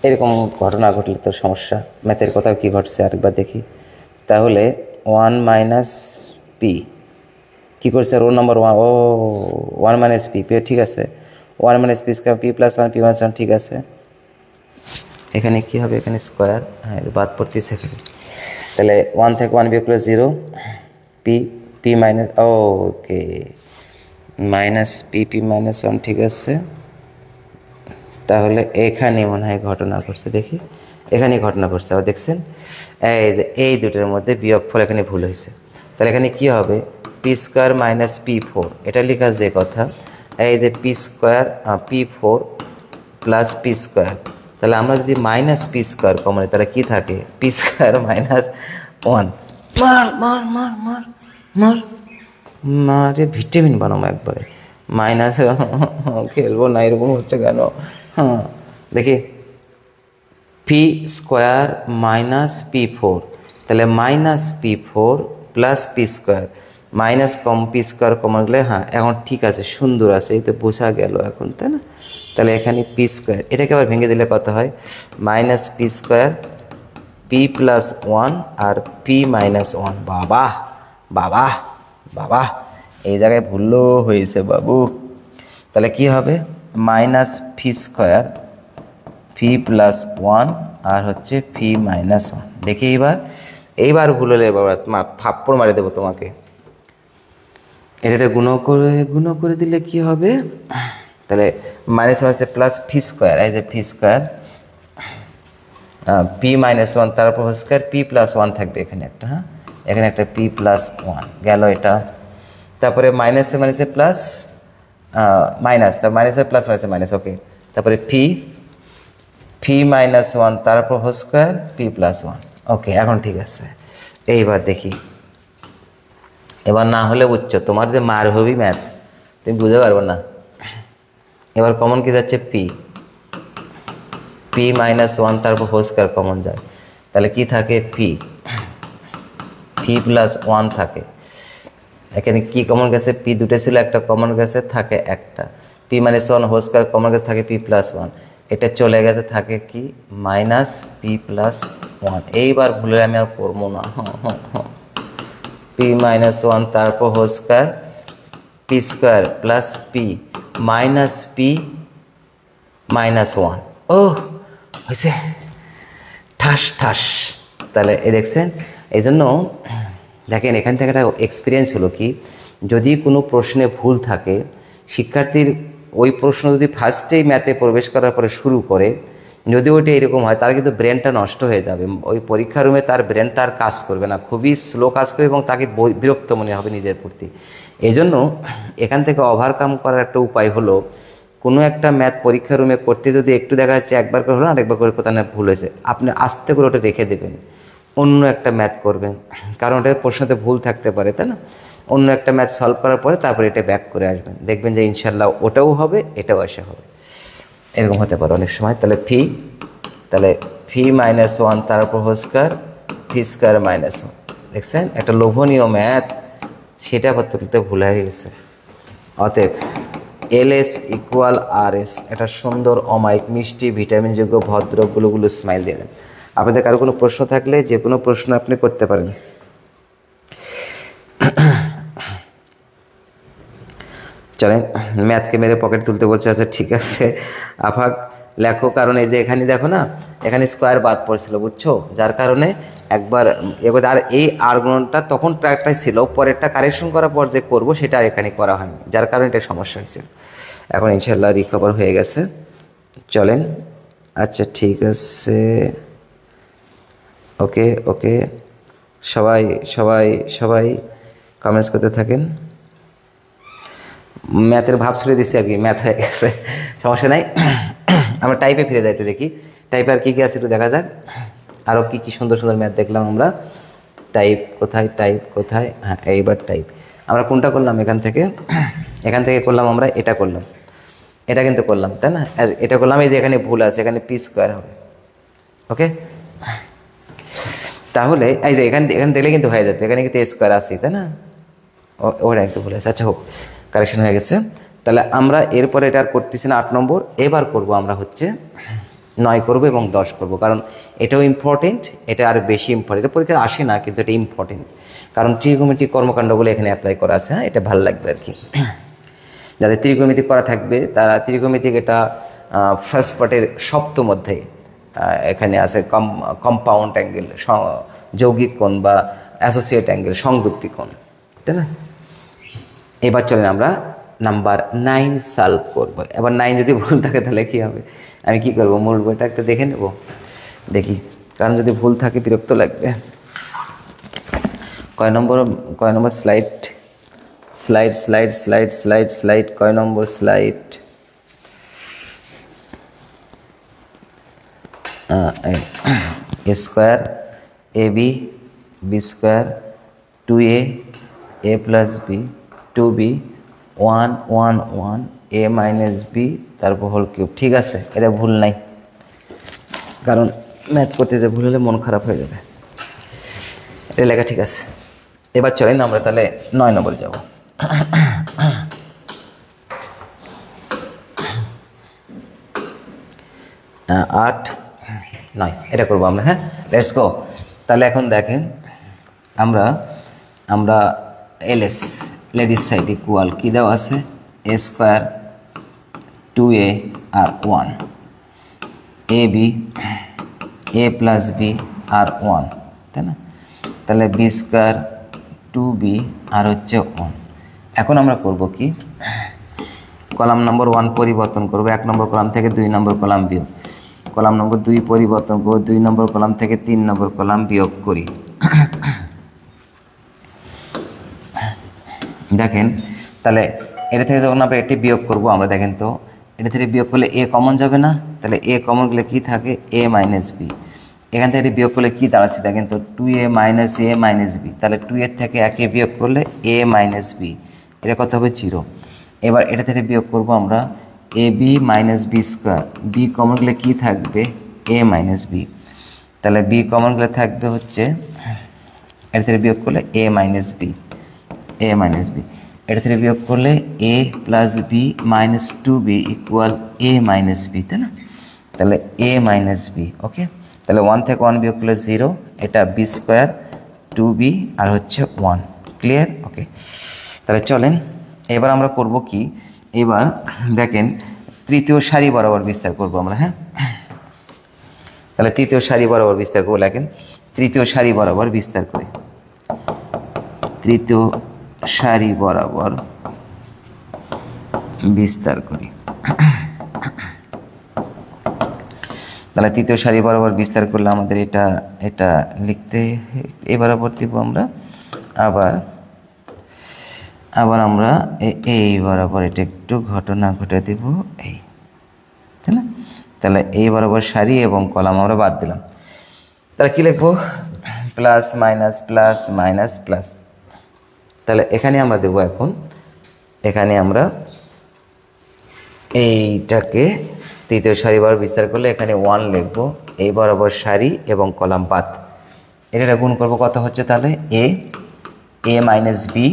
এরকম ঘটনা ঘটলে তো সমস্যা। ম্যাথের কোথাও কি ঘটছে আরেকবার দেখি। তাহলে 1 মাইনাস পি কী করছে রোল নাম্বার 1, ও 1 মাইনাস পি, ঠিক আছে, 1 minus P square P plus 1 P minus 1, ঠিক আছে। এখানে কী হবে, এখানে স্কোয়ার, হ্যাঁ বাদ পড়তেছে এখানে। তাহলে 1 থেকে 1 বিয়োগ করলে 0, পি মাইনাস, ওকে, মাইনাস পি মাইনাস 1, ঠিক আছে। তাহলে এখানে মনে হয় ঘটনা ঘটছে, দেখি এখানেই ঘটনা ঘটছে। আবার দেখছেন এই যে এই দুটোর মধ্যে বিয়োগফল এখানে ভুল হয়েছে। তাহলে এখানে কি হবে, পি স্কোয়ার মাইনাস পি4, এটা লেখা যে কথা, এই যে পি স্কোয়ার পি4 প্লাস পি স্কোয়ার। তাহলে আমরা যদি মাইনাস পি স্কোয়ার কমন তাহলে কী থাকে, পি স্কোয়ার মাইনাস 1। মার মার মার মার মার মারে ভিটামিন বানাবো একবারে, মাইনাস খেলবো না, এরকম হচ্ছে কেন। হ্যাঁ দেখি, পি স্কোয়ার মাইনাস পি4, তাহলে মাইনাস পি4 plus P square, minus P square common গেলে, হ্যাঁ এখন ঠিক আছে, সুন্দর আছে, এই তো বোঝা গেল এখন, তাই না। তাহলে এখানে পি স্কোয়ার, এটাকে আবার ভেঙে দিলে কত হয়, minus P square P plus 1 আর পি মাইনাস 1। বাবা বাবা বাবা, এই জায়গায় ভুলও হয়েছে বাবু। তাহলে কি হবে, minus P square P plus 1 আর হচ্ছে পি মাইনাস 1। দেখি এইবার ভুল হলে বাবা থাপ্পড় মারি দেবো তোমাকে। এটা গুণ করে দিলে কি হবে, তাহলে মাইনাস মাইনাসে প্লাস পি স্কোয়ার, এই যে পি স্কোয়ার পি মাইনাস 1 তারপর স্কোয়ার পি প্লাস 1 থাকবে এখানে একটা, হ্যাঁ এখানে একটা পি প্লাস 1 গেল এটা। তারপরে মাইনাসে মাইনাসে প্লাস মাইনাস, তার মাইনাসে প্লাস মাইনাসে মাইনাস, ওকে। তারপরে পি মাইনাস 1 তারপর স্কোয়ার পি প্লাস 1, ওকে এখন ঠিক আছে। এইবার দেখি, এবার না হলে বুঝছো, তোমার যে মার হবি ম্যাথ তুমি বুঝতে পারবো না। এবার কমন কি যাচ্ছে, পি মাইনাস 1 তারপর স্কোয়ার কমন যায়, তাহলে কি থাকে, পি প্লাস 1 থাকে। এখানে কি কমন গেছে, পি দুটো ছিল, একটা কমন গেছে, থাকে একটা। পি মাইনাস 1 স্কোয়ার কমন গেছে, থাকে পি প্লাস 1, এটা চলে গেছে, থাকে কি মাইনাস পি প্লাস 1। এইবার ভুলে আমি আর করবো না, পি মাইনাস 1 তারপর square P square plus P minus P minus 1। ও হয়েছে, ঠাস ঠাস। তাহলে এ দেখছেন, এই জন্য দেখেন এখান থেকে একটা এক্সপিরিয়েন্স হলো কি, যদি কোনো প্রশ্নে ভুল থাকে, শিক্ষার্থীর ওই প্রশ্ন যদি ফার্স্টেই ম্যাথে প্রবেশ করার পরে শুরু করে, যদি ওইটা এরকম হয় তার কিন্তু ব্রেনটা নষ্ট হয়ে যাবে, ওই পরীক্ষা রুমে তার ব্রেনটা আর কাজ করবে না, খুবই স্লো কাজ করবে এবং তাকে বিরক্ত মনে হবে নিজের প্রতি। এই জন্য এখান থেকে ওভারকাম করার একটা উপায় হলো, কোনো একটা ম্যাথ পরীক্ষা রুমে করতে যদি একটু দেখা যাচ্ছে একবার করে হলো, আরেকবার করে কোথাও না ভুল হয়েছে, আপনি আস্তে করে ওটা রেখে দেবেন, অন্য একটা ম্যাথ করবেন, কারণ ওটার প্রশ্নতে ভুল থাকতে পারে, তাই না। অন্য একটা ম্যাথ সলভ করার পরে তারপরে এটা ব্যাক করে আসবেন, দেখবেন যে ইনশাল্লাহ ওটাও হবে এটাও আসা হবে, এরকম হতে পারে অনেক সময়। তাহলে ফি মাইনাস 1 তারপর স্কোয়ার ফি স্কোয়ার মাইনাস 1, দেখছেন একটা লোভনীয় ম্যাথ, সেটা আবার তুলতে ভুল হয়ে গেছে। অতএব LS ইকুয়াল RS, একটা সুন্দর অমায়িক মিষ্টি ভিটামিনযোগ্য ভদ্রগুলো স্মাইল দিয়ে দেন। আপনাদের কারো কোনো প্রশ্ন থাকলে যে কোনো প্রশ্ন আপনি করতে পারেন। চলেন, ম্যাথকে মেরে পকেট তুলতে বলছে, আচ্ছা ঠিক আছে আফাক লেখো, কারণ এই যে এখানে দেখো না, এখানে স্কোয়ার বাদ পড়ছিল, বুঝছো, যার কারণে একবার আর এই আর্গুমেন্টটা তখন একটাই ছিল, পরেরটা কারেকশন করার পর যে করবো সেটা আর এখানে করা হয়নি, যার কারণে এটা সমস্যা হয়েছে। এখন ইনশাল্লাহ রিকভার হয়ে গেছে। চলেন, আচ্ছা ঠিক আছে, ওকে ওকে, সবাই সবাই সবাই কমেন্টস করতে থাকেন। ম্যাথের ভাব ছুড়ে দিচ্ছি আর কি, ম্যাথ হয়ে গেছে, সমস্যা নাই। আমরা টাইপে ফিরে যাইতে দেখি, টাইপে আর কী কী আছে একটু দেখা যাক, আরও কী কী সুন্দর সুন্দর ম্যাথ দেখলাম আমরা। টাইপ কোথায়, হ্যাঁ এইবার টাইপ আমরা কোনটা করলাম, এখান থেকে করলাম আমরা, এটা করলাম, এটা কিন্তু করলাম, তাই না, আর এটা করলাম, এই যে এখানে ভুল আছে, এখানে পি স্কোয়ার হবে, ওকে। তাহলে এই যে এখানে দেখলে কিন্তু হয়ে যাবে, এখানে কিন্তু স্কোয়ার আছে, তাই না, ওটা একটু ভুল আছে, আচ্ছা হোক, কারেকশন হয়ে গেছে। তাহলে আমরা এরপরে এটা আর করতেছি না 8 নম্বর, এবার করব আমরা হচ্ছে 9 করব এবং 10 করব, কারণ এটাও ইম্পর্টেন্ট, এটা আর বেশি ইম্পর্টেন্ট। এটা পরীক্ষায় আসে না কিন্তু এটা ইম্পর্টেন্ট, কারণ ত্রিকোণমিতিক কর্মকাণ্ডগুলো এখানে অ্যাপ্লাই করা আছে। হ্যাঁ, এটা ভালো লাগবে আর কি। যাদের ত্রিকোণমিতিক করা থাকবে তারা ত্রিকোণমিতিক এটা ফার্স্ট পার্টের সপ্তম অধ্যায়ে এখানে আছে কম্পাউন্ড অ্যাঙ্গেল, যৌগিক কোণ বা অ্যাসোসিয়েট অ্যাঙ্গেল, সংযুক্তি কোণ, তাই না? এবার চলেন আমরা নাম্বার 9 সলভ করবো। এবার 9 যদি ভুল থাকে তাহলে কী হবে, আমি কি করব, মূল বইটা একটা দেখে নেব, দেখি, কারণ যদি ভুল থাকে বিরক্ত লাগবে। কয় number slide, slide slide slide slide slide কয় number slide? A square A B B square 2a a plus B 2b 1 1 1 a minus B তারপর হোল কিউব। ঠিক আছে, এটা ভুল নাই, কারণ ম্যাথ করতে যে ভুল হলে মন খারাপ হয়ে যাবে। এটা লেখা ঠিক আছে। এবার চলেন আমরা তাহলে 9 নম্বরে যাব। 8 9 এটা করবো আমরা। হ্যাঁ, লেটস গো। তাহলে এখন দেখেন আমরা এলএস লেডিস সাইড ইকুয়াল কী দেওয়া আছে, এ স্কোয়ার 2a আর 1 এ বি এ প্লাস বি আর 1, তাই না? তাহলে বি স্কোয়ার 2b আর হচ্ছে 1। এখন আমরা করব কি, কলাম নম্বর 1 পরিবর্তন করব, 1 নম্বর কলাম থেকে 2 নম্বর কলাম বিয়োগ, কলাম নম্বর 2 পরিবর্তন করব, 2 নম্বর কলাম থেকে 3 নম্বর কলাম বিয়োগ করি। দেখেন তাহলে এটা থেকে যখন আমরা এটি বিয়োগ করব, আমরা দেখেন তো এটা থেকে বিয়োগ করলে এ কমন যাবে না, তাহলে এ কমন গেলে কী থাকে, এ মাইনাস বি। এখান থেকে বিয়োগ করলে কী দাঁড়াচ্ছে দেখেন তো, 2a মাইনাস এ মাইনাস বি, তাহলে 2 এর থেকে 1 বিয়োগ করলে এ মাইনাস বি, এটা কত হবে 0। এবার এটা থেকে বিয়োগ করব আমরা A B minus B square, B common গেলে কী থাকবে, এ মাইনাস বি, তাহলে বি কমন গেলে থাকবে হচ্ছে এটা থেকে বিয়োগ করলে A minus B, A minus B, এটা থেকে বিয়োগ করলে A plus B minus 2b equal A minus B, তাই না? তাহলে এ মাইনাস বি। ওকে, তাহলে 1 থেকে 1 বিয়োগ করলে 0, এটা বি স্কোয়ার 2b আর হচ্ছে 1। ক্লিয়ার? ওকে, তাহলে চলেন এবার আমরা করব কি, এবার দেখেন তৃতীয় সারি বরাবর বিস্তার করব আমরা। হ্যাঁ, তাহলে তৃতীয় সারি বরাবর বিস্তার করবো। লেখেন তৃতীয় সারি বরাবর বিস্তার করি, তৃতীয় সারি বরাবর বিস্তার করি। তাহলে তৃতীয় সারি বরাবর বিস্তার করলে আমাদের এটা লিখতে এই বরাবর দিব আমরা, আবার আমরা এই বরাবর এটা একটু ঘটনা ঘটে দিব, এই, তাই না? তাহলে এই বরাবর সারি এবং কলাম আমরা বাদ দিলাম। তাহলে কী লিখবো, plus minus plus minus plus. তাহলে এখানে আমরা দেবো, এখন এখানে আমরা এইটাকে তৃতীয় সারি বরাবর বিস্তার করলে এখানে 1 লিখবো, এই বরাবর সারি এবং কলাম বাদ। এটা গুণ করব, কত হচ্ছে তাহলে এ মাইনাস বি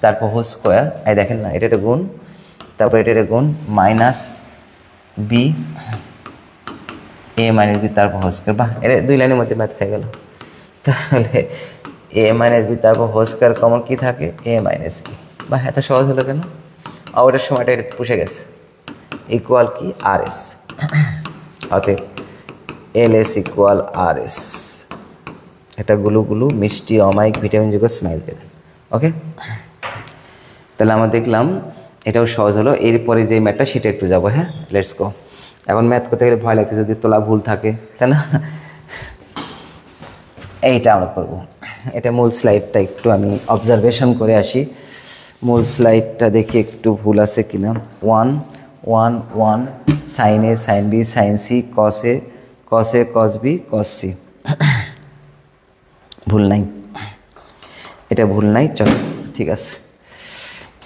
তারপর হোল স্কোয়ার, এই দেখেন না, এটা গুণ, তারপর এটা গুণ minus B A minus B তারপর হোল স্কোয়ার। বাহ, এটা 2 লাইনের মধ্যে ম্যাথ হয়ে গেল। তাহলে এ মাইনাস বি তারপর হোল স্কোয়ার কমন কী থাকে, এ মাইনাস বি। বাহ, এত সহজ হলো কেন? আর ওটার সময়টা এটা পুষে গেছে, ইকুয়াল কি আর এস, অতএব এল এস ইকুয়াল আর এস। এটা গুলো মিষ্টি অমায়িক ভিটামিনযুক্ত স্মাইল দেবেন। ওকে, তাহলে আমরা দেখলাম এটাও সহজ হলো। এরপরে যে ম্যাথটা সেটা একটু যাবো। হ্যাঁ, লেটস গো। এখন ম্যাথ করতে গেলে ভয় লাগছে যদি তোলা ভুল থাকে, তাই না? এইটা আমরা করবো। এটা মূল স্লাইডটা একটু আমি অবজারভেশন করে আসি, মূল স্লাইডটা দেখি একটু ভুল আছে কিনা। 1 1 1 সাইন এ সাইন বি সাইন সি কস এ কস বি কস সি, ভুল নাই, এটা ভুল নাই। চলো, ঠিক আছে।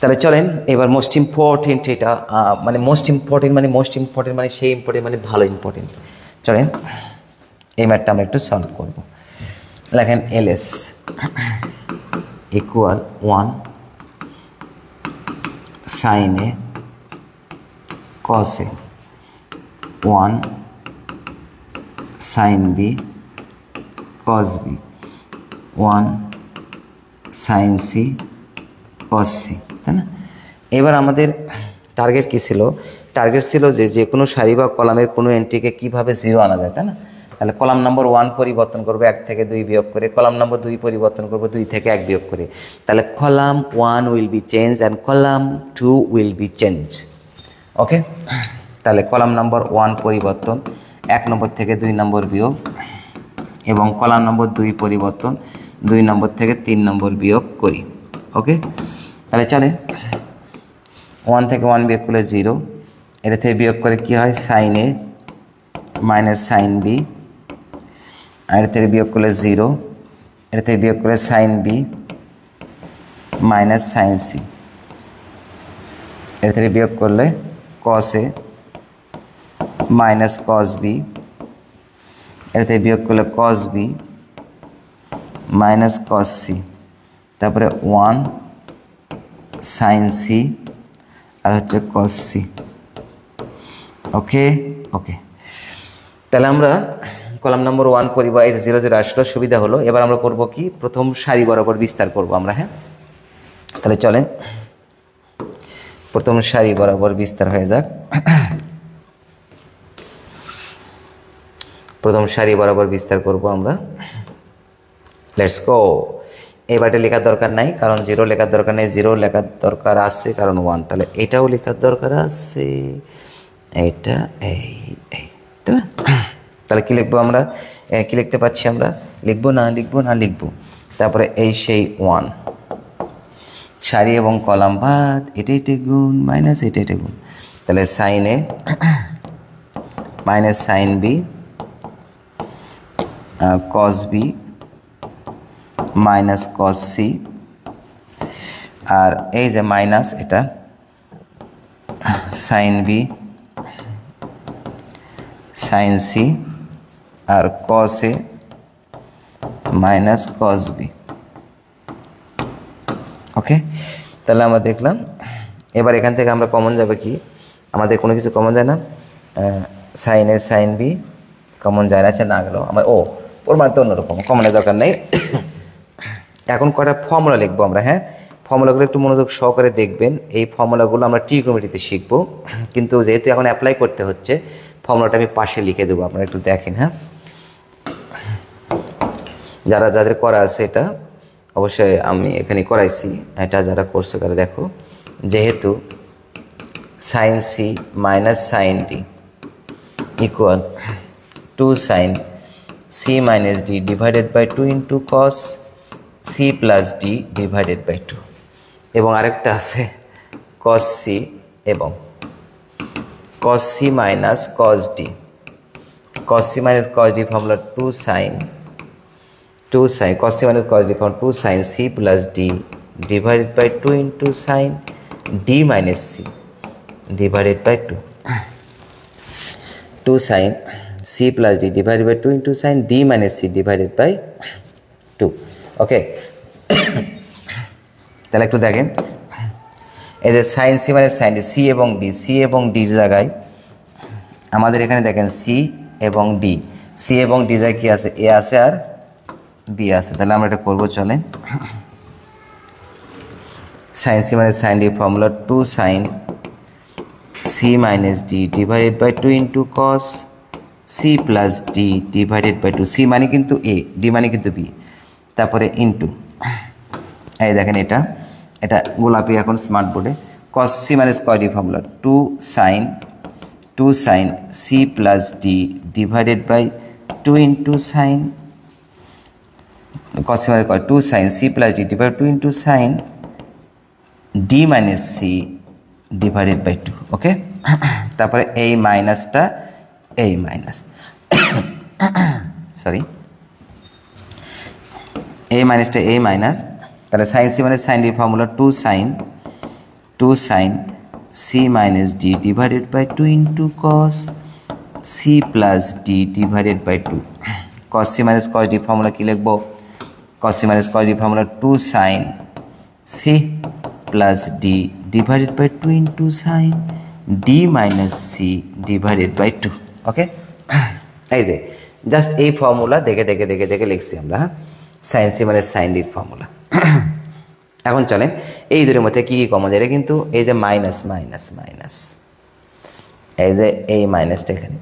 তাহলে চলেন এবার মোস্ট ইম্পর্টেন্ট, এটা মানে মোস্ট ইম্পর্টেন্ট মানে সেই ইম্পর্টেন্ট মানে ভালো ইম্পর্টেন্ট। চলেন এই ম্যাথটা আমরা একটু সলভ করব। লেখেন LS equal 1 sine a cos a 1 sine B cos b 1 sine c cos c, তাই না? এবার আমাদের টার্গেট কী ছিল? টার্গেট ছিল যে কোনো সারি বা কলামের কোনো এন্ট্রিকে কীভাবে 0 আনা যায়, তাই না? তাহলে কলাম নম্বর 1 পরিবর্তন করবো 1 থেকে 2 বিয়োগ করে, কলাম নম্বর 2 পরিবর্তন করবো 2 থেকে 1 বিয়োগ করে। তাহলে column 1 will be change and column 2 will be change. Okay, তাহলে কলাম নম্বর 1 পরিবর্তন 1 নম্বর থেকে 2 নম্বর বিয়োগ, এবং কলাম নম্বর 2 পরিবর্তন 2 নম্বর থেকে 3 নম্বর বিয়োগ করি। ওকে, তাহলে চলে 1 থেকে 1 বিয়োগ করলে 0, এটা থেকে বিয়োগ করে কি হয়? সাইন এ মাইনাস সাইন বি, আর এটা থেকে বিয়োগ করলে 0, এটা থেকে বিয়োগ করলে sine B minus sine c, এটা থেকে বিয়োগ করলে কস এ মাইনাস কস বি, এটা থেকে বিয়োগ করলে cos B minus cos c, তারপরে 1 সাইন সি আর হচ্ছে কস সি। ওকে ওকে, তাহলে আমরা কলাম নম্বর 1 পরিবার এই 0 0 আসলে সুবিধা হলো। এবার আমরা করব কি? প্রথম সারি বরাবর বিস্তার করব আমরা। হ্যাঁ, তাহলে চলেন প্রথম সারি বরাবর বিস্তার হয়ে যাক। প্রথম সারি বরাবর বিস্তার করব আমরা। Let's go. এবারে লেখার দরকার নাই, কারণ 0 লেখার দরকার নেই, 0 লেখার দরকার আছে কারণ 1। তাহলে এটাও লেখার দরকার আছে, এইটা এই তাই না? তাহলে কি লিখবো আমরা? কি লিখতে পাচ্ছি আমরা? লিখবো না লিখবো। তারপরে এই সেই 1 সারি এবং কলাম বাদ, এটা গুণ মাইনাস এটা গুণ। তাহলে সাইন এ minus sine B cos B minus cos C, আর এই যে মাইনাস এটা সাইন বি সাইন সি আর cos A minus cos B. Okay, তাহলে আমরা দেখলাম। এবার এখান থেকে আমরা কমন যাবে কি? আমাদের কোনো কিছু কমন যায় না, সাইন এ সাইন বি কমন যায় না, না গেল আমার ওর মানে তো অন্যরকম, কমনের দরকার নেই। এখন কটা ফর্মুলা লিখবো আমরা। হ্যাঁ, ফর্মুলাগুলো একটু মনোযোগ সহকারে দেখবেন। এই ফর্মুলাগুলো আমরা ট্রিগোনোমেট্রিতে শিখবো, কিন্তু যেহেতু এখন অ্যাপ্লাই করতে হচ্ছে ফর্মুলাটা আমি পাশে লিখে দেবো, আপনারা একটু দেখেন। হ্যাঁ, যাদের করা আছে এটা অবশ্যই আমি এখানে করাইছি, এটা যারা করছে তারা দেখো। যেহেতু sine c minus sine d equal 2 sine c minus d divided by 2 into cos c plus D divided by 2, এবং আরেকটা আছে কস সি এবং cos C minus cos d. Cos C minus cos D formula 2 sine cos c minus cos d from 2 sin c plus d divided by 2 into sin d minus c divided by 2. 2 sin c plus d divided by 2 into sin d minus c divided by 2. ওকে, তাহলে একটু দেখেন এই যে sin c মানে sin d, c এবং d জায়গায় আমাদের এখানে দেখেন c এবং d জায়গায় কি আছে? a আছে আর বি আছে। তাহলে আমরা এটা করবো, চলেন। Sine c minus sine d formula 2 sine c minus d divided by 2 into cos c plus D divided by 2। C মানে কিন্তু এ, ডি মানে কিন্তু বি, তারপরে ইন্টু এই দেখেন এটা গোলাপি এখন স্মার্ট বোর্ডে। Cos C minus cos D formula 2 sine C plus D divided by 2 into sine cos c minus cos 2 sin c plus d divided by 2 into sin d minus c divided by 2. ওকে, তারপরে এই মাইনাসটা এই minus sorry এই মাইনাসটা এই minus. তাহলে sin c minus sin d formula 2 sin c minus d divided by 2 into cos c plus d divided by 2. cos c minus cos d formula কি লিখবো? cos c minus cos d formula 2 sin c plus d divided by 2 into sin d minus c divided by 2. Okay, এই যে just এই formula দেখে দেখে দেখে দেখে লিখছি আমরা, হ্যাঁ, সাইন সি মানে সাইন ডির ফর্মুলা। এখন চলেন এই দুটোর মধ্যে কী কী কমন যায়, কিন্তু এই যে মাইনাস মাইনাস মাইনাস, এই যে এই মাইনাসটা এখানে,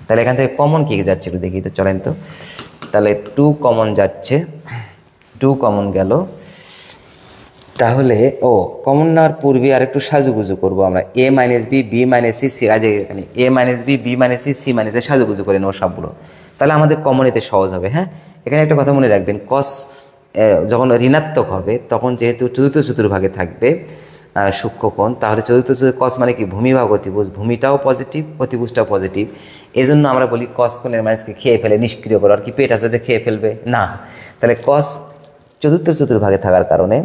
তাহলে এখান থেকে কমন কী যাচ্ছে একটু দেখি তো, চলেন তো। তাহলে 2 কমন যাচ্ছে, 2 কমন গেল। তাহলে ও কমন নেওয়ার পূর্বে আর একটু সাজুগুজু করবো আমরা, A minus B, B minus C, C আজ এখানে A minus B, B minus C, C minus সাজুগুজু করে নেবো সবগুলো, তাহলে আমাদের কমন এতে সহজ হবে। হ্যাঁ, এখানে একটা কথা মনে রাখবেন, কস যখন ঋণাত্মক হবে তখন যেহেতু চতুর্থ চতুর্ভাগে থাকবে সূক্ষ্মকোণ, তাহলে চতুর্থ কস মানে কি ভূমিভাগ অতিভুজ, ভূমিটাও পজিটিভ অতিভুজটাও পজিটিভ, এই জন্য আমরা বলি কস কোণের মাইনাসকে খেয়ে ফেলে নিষ্ক্রিয় করো, আর কি পেট আছে খেয়ে ফেলবে না। তাহলে কস চতুর্থ চতুর্ভাগে থাকার কারণে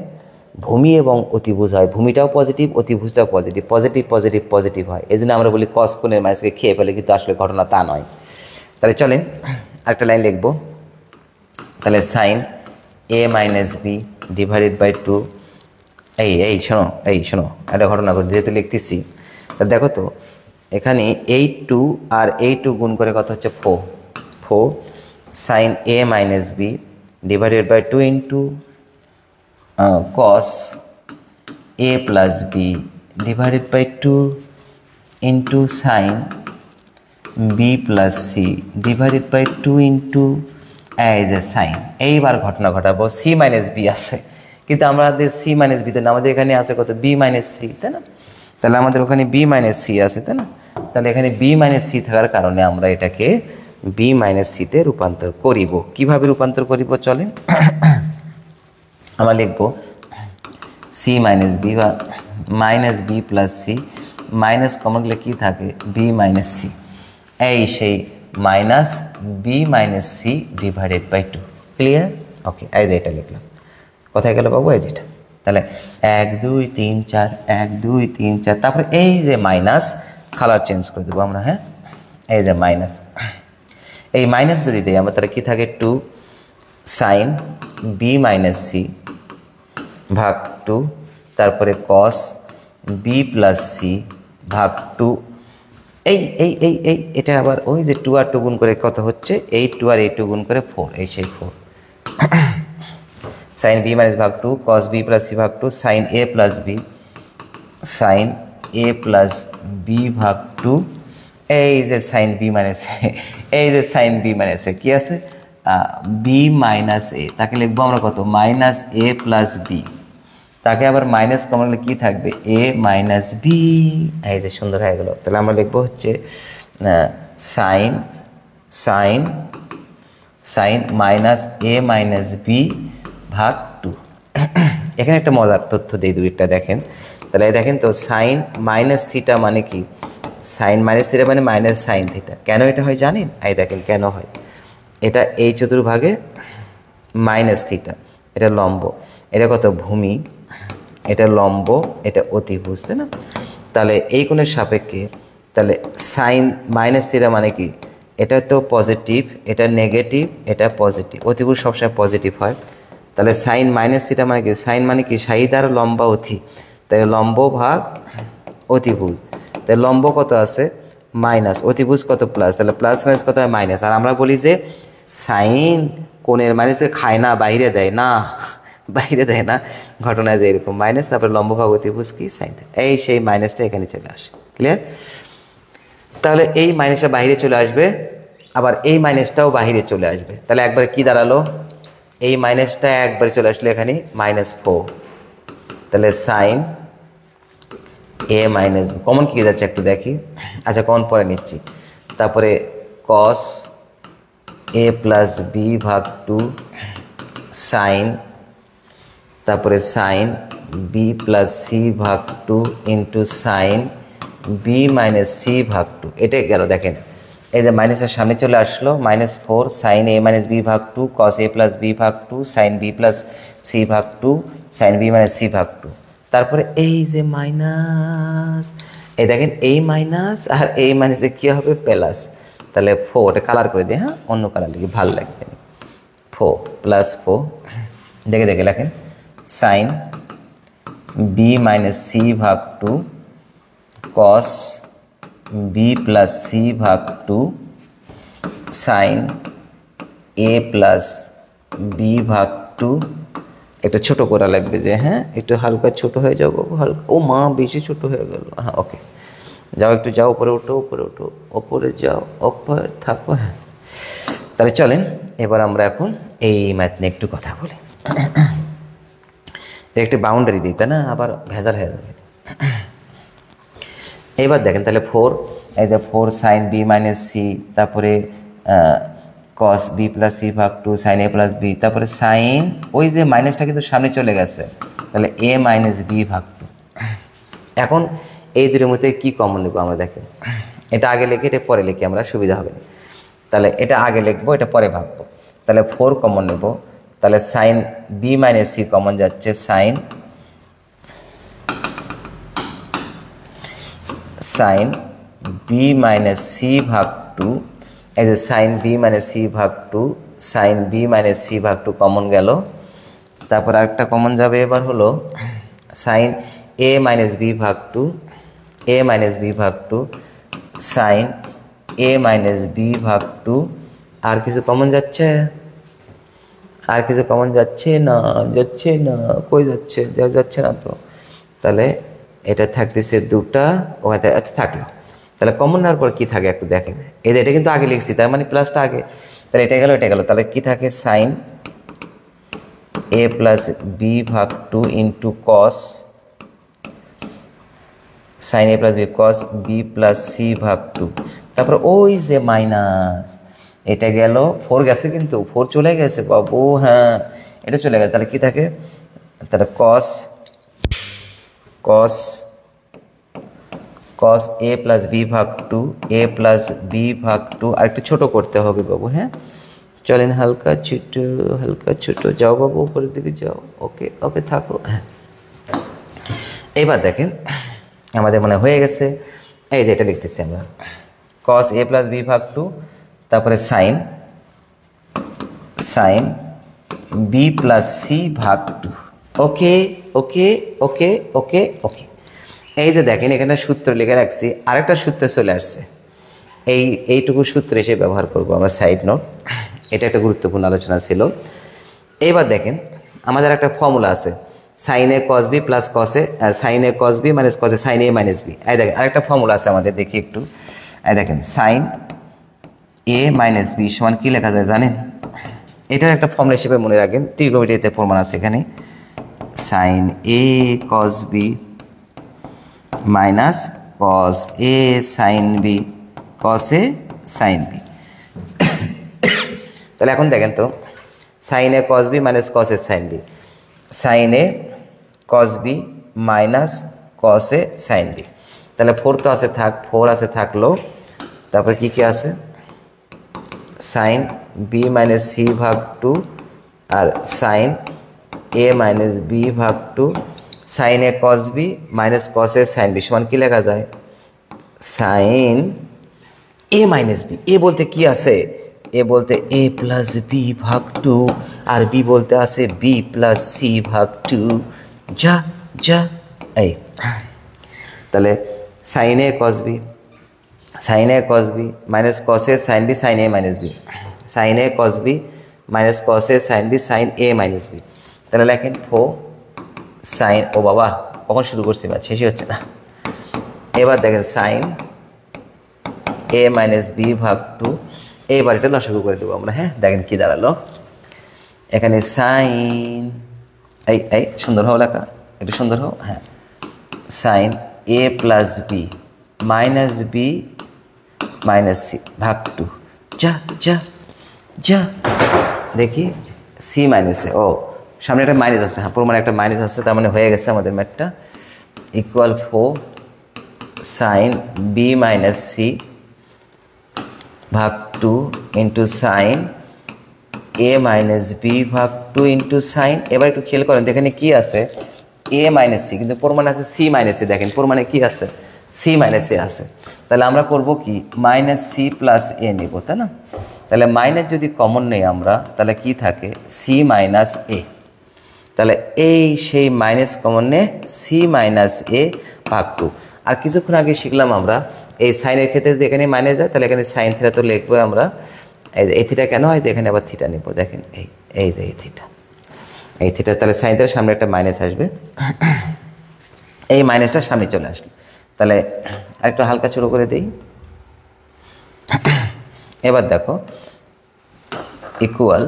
ভূমি এবং অতিভুজ হয়, ভূমিটাও পজিটিভ অতিভুজটাও পজিটিভ, পজিটিভ পজিটিভ পজিটিভ হয়, এই জন্য আমরা বলি কস কোণের মাইনাসকে খেয়ে ফেলে, কিন্তু আসলে ঘটনা তা নয়। তাহলে চলেন আরেকটা লাইন লিখবো, তাহলে sine A minus B divided by 2, এই শোনো একটা ঘটনা ঘটে যেহেতু লিখতেছি, তা দেখো তো এখানে 8 আর 8 গুণ করে কত হচ্ছে 4 sine A minus B divided by 2 into cos a plus b divided by 2 into sin b plus c divided by 2 into এই যে সাইন। এইবার ঘটনা ঘটাবো, সি মাইনাস বি আছে, কিন্তু আমাদের সি মাইনাস বি তো না, আমাদের এখানে আছে কত বি মাইনাস সি, তাই না? তাহলে আমাদের ওখানে বি মাইনাস সি আছে, তাই না? তাহলে এখানে বি মাইনাস সি থাকার কারণে আমরা এটাকে বি মাইনাস সিতে রূপান্তর করিব। কিভাবে রূপান্তর করিব চলেন, আমরা লিখব সি মাইনাস বি বা minus B plus C, minus common গেলে কী থাকে বি মাইনাস সি, এই সেই minus B minus C divided by 2। Clear? Okay, এই যে এটা লিখলাম, কোথায় গেল বাবু, এই যেটা। তাহলে 1 2 3 4 1 2 3 4, তারপরে এই যে মাইনাস কালার চেঞ্জ করে দেবো আমরা, হ্যাঁ, এই যে মাইনাস, এই মাইনাস যদি দিই আমরা তাহলে কী থাকে 2 সাইন বি মাইনাস সি ভাগ 2, তারপরে কস বি প্লাস সি ভাগ 2, এই এই এই এই এটা আবার ওই যে 2 আর 2 গুণ করে কত হচ্ছে, এই 2 আর এই 2 গুণ করে 4, এই সেই 4 সাইন বি মাইনাস ভাগ 2 কস বি প্লাস সি ভাগ 2 sign A plus B, sign A plus B ভাগ 2, এই যে সাইন বি মাইনাস এই যে সাইন বি মাইনাস কী আছে বি মাইনাস এ, তাকে লিখবো আমরা কত মাইনাস এ প্লাস বি, তাকে আবার মাইনাস কমন গেলে কী থাকবে এ মাইনাস বি, এই যে সুন্দর হয়ে গেল। তাহলে আমরা লিখবো হচ্ছে সাইন সাইন সাইন মাইনাস এ মাইনাস বি ভাগ 2। এখানে একটা মজার তথ্য দিই, দুইটা দেখেন, তাহলে দেখেন তো সাইন মাইনাস থিটা মানে কি, সাইন মাইনাস থিটা মানে মাইনাস সাইন থিটা, কেন এটা হয় জানেন? এই দেখেন কেন হয়, এটা এই চতুর্ভাগে মাইনাস থিটা, এটা লম্ব, এটা কত ভূমি, এটা লম্ব, এটা অতিভুজ, তাই না? তাহলে এই কোণের সাপেক্ষে তাহলে সাইন মাইনাস থিটা মানে কি, এটা তো পজিটিভ, এটা নেগেটিভ, এটা পজিটিভ, অতিভুজ সবসময় পজিটিভ হয়। তাহলে সাইন মাইনাস থিটা মানে কি, সাইন মানে কি সাইড আর লম্বা অতি, তাহলে লম্ব ভাগ অতিভুজ, তাহলে লম্ব কত আছে মাইনাস, অতিভুজ কত প্লাস, তাহলে প্লাস মাইনাস কত হয় মাইনাস। আর আমরা বলি যে সাইন কোণের মাইনাসকে খায় না, বাইরে দেয় না, বাইরে দেয় না, ঘটনায় যে এরকম মাইনাস, তারপরে লম্ব ভাগ অতিভুজ কি সাইন, এই সেই মাইনাসটা এখানে চলে আসে। ক্লিয়ার? তাহলে এই মাইনাসটা বাইরে চলে আসবে, আবার এই মাইনাসটাও বাইরে চলে আসবে, তাহলে একবারে কি দাঁড়ালো, এই মাইনাসটা একবারে চলে আসলো এখানে -4, তাহলে সাইন এ মাইনাস কমন কী যাচ্ছে একটু দেখি, আচ্ছা কমন পরে নিচ্ছি, তারপরে কস এ প্লাস বি ভাগ 2 সাইন, তারপরে সাইন বি প্লাস সি ভাগ 2 into sine B minus C ভাগ 2, এটাই গেল। দেখেন এই যে মাইনাসের সামনে চলে আসলো -4 সাইন এ মাইনাস বি ভাগ 2 কস এ প্লাস বি ভাগ 2 সাইন বি প্লাস সি ভাগ 2 সাইন বি মাইনাস সি ভাগ 2, তারপরে এই যে মাইনাস, এই দেখেন এই মাইনাস আর এই মাইনাসে কী হবে প্লাস, তাহলে 4, এটা কালার করে দিই, হ্যাঁ অন্য কালার লিখি ভালো লাগবে, 4 + 4 দেখে দেখে লেখেন সাইন বি মাইনাস সি ভাগ 2 কস বি প্লাস সি ভাগ 2 সাইন এ প্লাস বি ভাগ টু, একটা ছোটো করা লাগবে যে, হ্যাঁ একটু হালকা ছোট হয়ে যাবো, হালকা, ও মা বেশি ছোট হয়ে গেল, হ্যাঁ ওকে, যাও একটু যাও, উপরে ওঠো, উপরে ওঠো, ওপরে যাও, ওপরে থাকো, হ্যাঁ। তাহলে চলেন এবার আমরা এখন এই ম্যাথ নিয়ে একটু কথা বলি। একটি বাউন্ডারি দিই, তাই না, আবার ভেজাল হয়ে যাবে। এবার দেখেন তাহলে 4, এই যে 4 সাইন বি মাইনাস সি, তারপরে কস বি প্লাস সি ভাগ two sine A plus B, তারপরে সাইন, ওই যে মাইনাসটা কিন্তু সামনে চলে গেছে, তাহলে এ মাইনাস বি ভাগ টু। এখন এই দুটোর মধ্যে কী কমন নেবো আমরা, দেখেন এটা আগে লিখে এটা পরে লিখে আমরা, সুবিধা হবে। তাহলে এটা আগে লিখবো, এটা পরে ভাববো। তাহলে 4 কমন নেব, তাহলে sine B minus C common যাচ্ছে, সাইন বি মাইনাস সি ভাগ টু, এই যে সাইন বি মাইনাস সি ভাগ two, sine B minus C ভাগ টু কমন গেল। তারপর আরেকটা কমন যাবে এবার হলো সাইন এ মাইনাস বি ভাগ টু, এ মাইনাস বি ভাগ টু, সাইন এ মাইনাস বি ভাগ টু। আর কিছু কমন যাচ্ছে? আর কিছু কমন যাচ্ছে না, যাচ্ছে না, কই যাচ্ছে, যাচ্ছে না তো। তাহলে এটা থাকতেছে দুটা, ওখানে থাকলো। তাহলে কমন নেওয়ার পর কী থাকে একটু দেখেন, এই যে এটা কিন্তু আগে লিখছি, তার মানে প্লাসটা আগে, তাহলে এটা গেল, এটা গেল, তাহলে কী থাকে, সাইন এ প্লাস বি ভাগ two into cos, sine A plus B cos B plus C ভাগ টু। তারপর ওই যে মাইনাস, এটা গেল, 4 গেছে কিন্তু 4 চলে গেছে বাবু, হ্যাঁ এটা চলে গেছে। তাহলে কী থাকে, তাহলে কস এ প্লাস বি ভাগ টু, এ প্লাস বি ভাগ টু, আর একটু ছোটো করতে হবে বাবু, হ্যাঁ চলেন, হালকা ছোটো যাও বাবু, উপরের দিকে যাও, ওকে ওকে থাকো, হ্যাঁ। এবার দেখেন আমাদের মনে হয়ে গেছে, এই যে এটা লিখতেছি আমরা, কস এ প্লাস বি ভাগ টু, তারপরে সাইন বি প্লাস সি ভাগ টু, ওকে ওকে ওকে ওকে ওকে। এই যে দেখেন এখানে সূত্র লিখে রাখছি, আরেকটা সূত্র চলে আসছে, এইটুকু সূত্র এসে ব্যবহার করব আমরা, সাইড নোট, এটা একটা গুরুত্বপূর্ণ আলোচনা ছিল। এইবার দেখেন আমাদের একটা ফর্মুলা আছে, sign a cos B plus কসে, sign a cos B minus কসে sign A minus B. এই দেখেন আরেকটা ফর্মুলা আছে আমাদের, দেখি একটু, এই দেখেন সাইন এ মাইনাস বি সমান কী লেখা যায় জানেন? এটার একটা ফর্মুলা হিসেবে মনে রাখেন, ট্রিগোনোমেট্রিতে প্রমাণ আছে এখানে, sign a cos B minus cos A sign B cos A sign B. তাহলে এখন দেখেন তো, sign a cos B minus cos A sign B, sign a cos B minus cos A sign B. তাহলে 4 তো আছে, থাক 4 আছে, থাকলো। তারপরে কী কী আছে, সাইন বি মাইনাস সি ভাগ টু, আর সাইন এ মাইনাস বি ভাগ two, sine a cos B minus cos A sign B সমান কী লেখা যায়, সাইন এ মাইনাস বি। এ বলতে কি আছে, এ বলতে এ প্লাস বি ভাগ টু, আর বি বলতে আছে বি প্লাস সি ভাগ টু, যা যা এই। তাহলে sine a cos B minus cos A sign B, sign A minus B, sign a cos B minus cos A sign B, sign A minus B. তাহলে লেখেন sign, ও বাবা কখন শুরু করছি ম্যাথ, শেষই হচ্ছে না। এবার দেখেন সাইন এ মাইনাস বি ভাগ টু, এইবার এটা লসাগু করে দেবো আমরা, হ্যাঁ দেখেন কি দাঁড়ালো এখানে, সাইন এই সুন্দর হও লেখা, একটু সুন্দর হও, হ্যাঁ sine A plus B minus B minus C ভাগ টু, যা যা যা দেখি সি মাইনাস এ, ও সামনে একটা মাইনাস আছে, হ্যাঁ প্রমাণে একটা মাইনাস আছে, তার মানে হয়ে গেছে আমাদের ম্যাথটা, equal 4 sine B minus C ভাগ টু ইন্টু সাইন এ মাইনাস বি ভাগ টু ইন্টু সাইন। এবার একটু খেয়াল করেন এখানে কি আছে, এ মাইনাস সি, কিন্তু প্রমাণে আছে সি মাইনাস এ, দেখেন প্রমাণে কি আছে, সি মাইনাস এ আছে। তাহলে আমরা করব কি, মাইনাস সি প্লাস এ নেব, তাই না? তাহলে মাইনাস যদি কমন নেই আমরা, তাহলে কি থাকে, সি মাইনাস এ। তাহলে এই সেই মাইনাস কমন নে, সি মাইনাস এ ভাগ টু। আর কিছুক্ষণ আগে শিখলাম আমরা, এই সাইনের ক্ষেত্রে যদি এখানে মাইনাস যায়, তাহলে এখানে সাইন থিটা তো লিখবো আমরা, এই থিটা কেন হয়, এখানে আবার থিটা নেব, দেখেন এই যে এই থিটা, তাহলে সাইন থিটার সামনে একটা মাইনাস আসবে, এই মাইনাসটা সামনে চলে আসলো। তাহলে আরেকটু হালকা ছোটো করে দিই। এবার দেখো ইকুয়াল,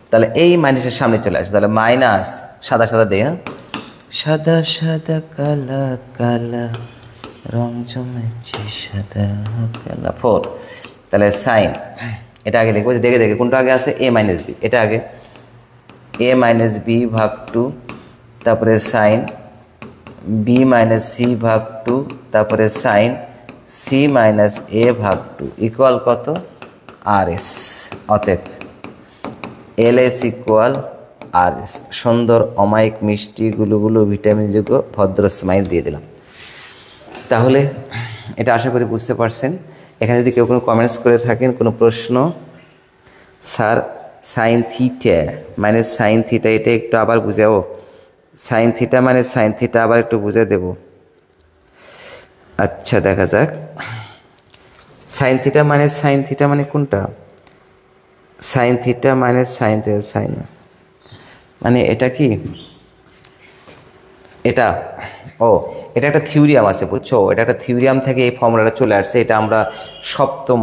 তাহলে এই মাইনাসের সামনে চলে আসে, তাহলে মাইনাস সাদা সাদা দেই, হ্যাঁ সাদা সাদা কালা কালা রং জমেছে সাদা কালা 4। তাহলে সাইন, এটা আগে লিখবো, দেখে দেখে কোনটা আগে আছে, a মাইনাস বি, এটা আগে a মাইনাস বি ভাগ 2, তারপরে সাইন b মাইনাস সি ভাগ 2, তারপরে সাইন c মাইনাস a ভাগ 2 ইকুয়াল কত, আর এস। অতএব এল এস ইকুয়াল আর এস। সুন্দর অমায়িক মিষ্টি গুলো ভিটামিনযুক্ত ভদ্র স্মাইল দিয়ে দিলাম। তাহলে এটা আশা করি বুঝতে পারছেন। এখানে যদি কেউ কোনো কমেন্টস করে থাকেন, কোনো প্রশ্ন, স্যার সাইন থিটা মানে সাইন থিটা, এটা একটু আবার বুঝাও, সাইন থিটা মানে সাইন থিটা আবার একটু বুঝে দেব। আচ্ছা দেখা যাক, সাইন থিটা মানে কোনটা, সাইন থিটা মানে সাইন থিটা, সাইন মানে এটা কি, এটা এটা একটা থিওরিয়াম আছে বুঝছো, এটা একটা থিওরিয়াম থেকে এই ফর্মুলাটা চলে আসছে। এটা আমরা সপ্তম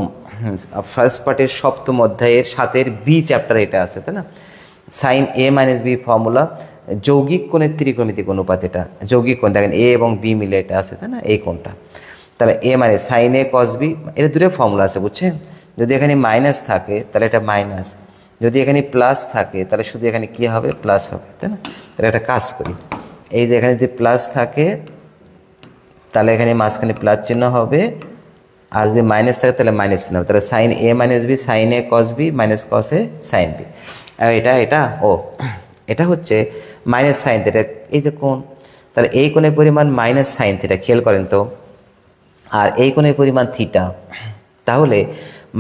ফার্স্ট পার্টের সপ্তম অধ্যায়ের 7-এর বি চ্যাপ্টারে এটা আছে, তাই না। সাইন এ মাইনাস বি ফর্মুলা, যৌগিক কোণের ত্রিকোণমিতিক অনুপাত, এটা যৌগিক কোণ, দেখেন এ এবং বি মিলে এটা আছে, তাই না, এই কোণটা। তাহলে এ মানে সাইন এ কস বি, এটা দুটো ফর্মুলা আছে বুঝছেন। যদি এখানে মাইনাস থাকে তাহলে এটা মাইনাস, যদি এখানে প্লাস থাকে তাহলে শুধু এখানে কী হবে, প্লাস হবে, তাই না। তাহলে একটা কাজ করি, এই যে এখানে যদি প্লাস থাকে তাহলে এখানে মাঝখানে প্লাস চিহ্ন হবে, আর যদি মাইনাস থাকে তাহলে মাইনাস চিহ্ন হবে। তাহলে sine A minus B, sign a cos B minus cos A sign b. আর এটা হচ্ছে মাইনাস সাইন থিটা, এই যে কোণ, তাহলে এই কোণের পরিমাণ মাইনাস সাইন থিটা, খেয়াল করেন তো, আর এই কোণের পরিমাণ থিটা। তাহলে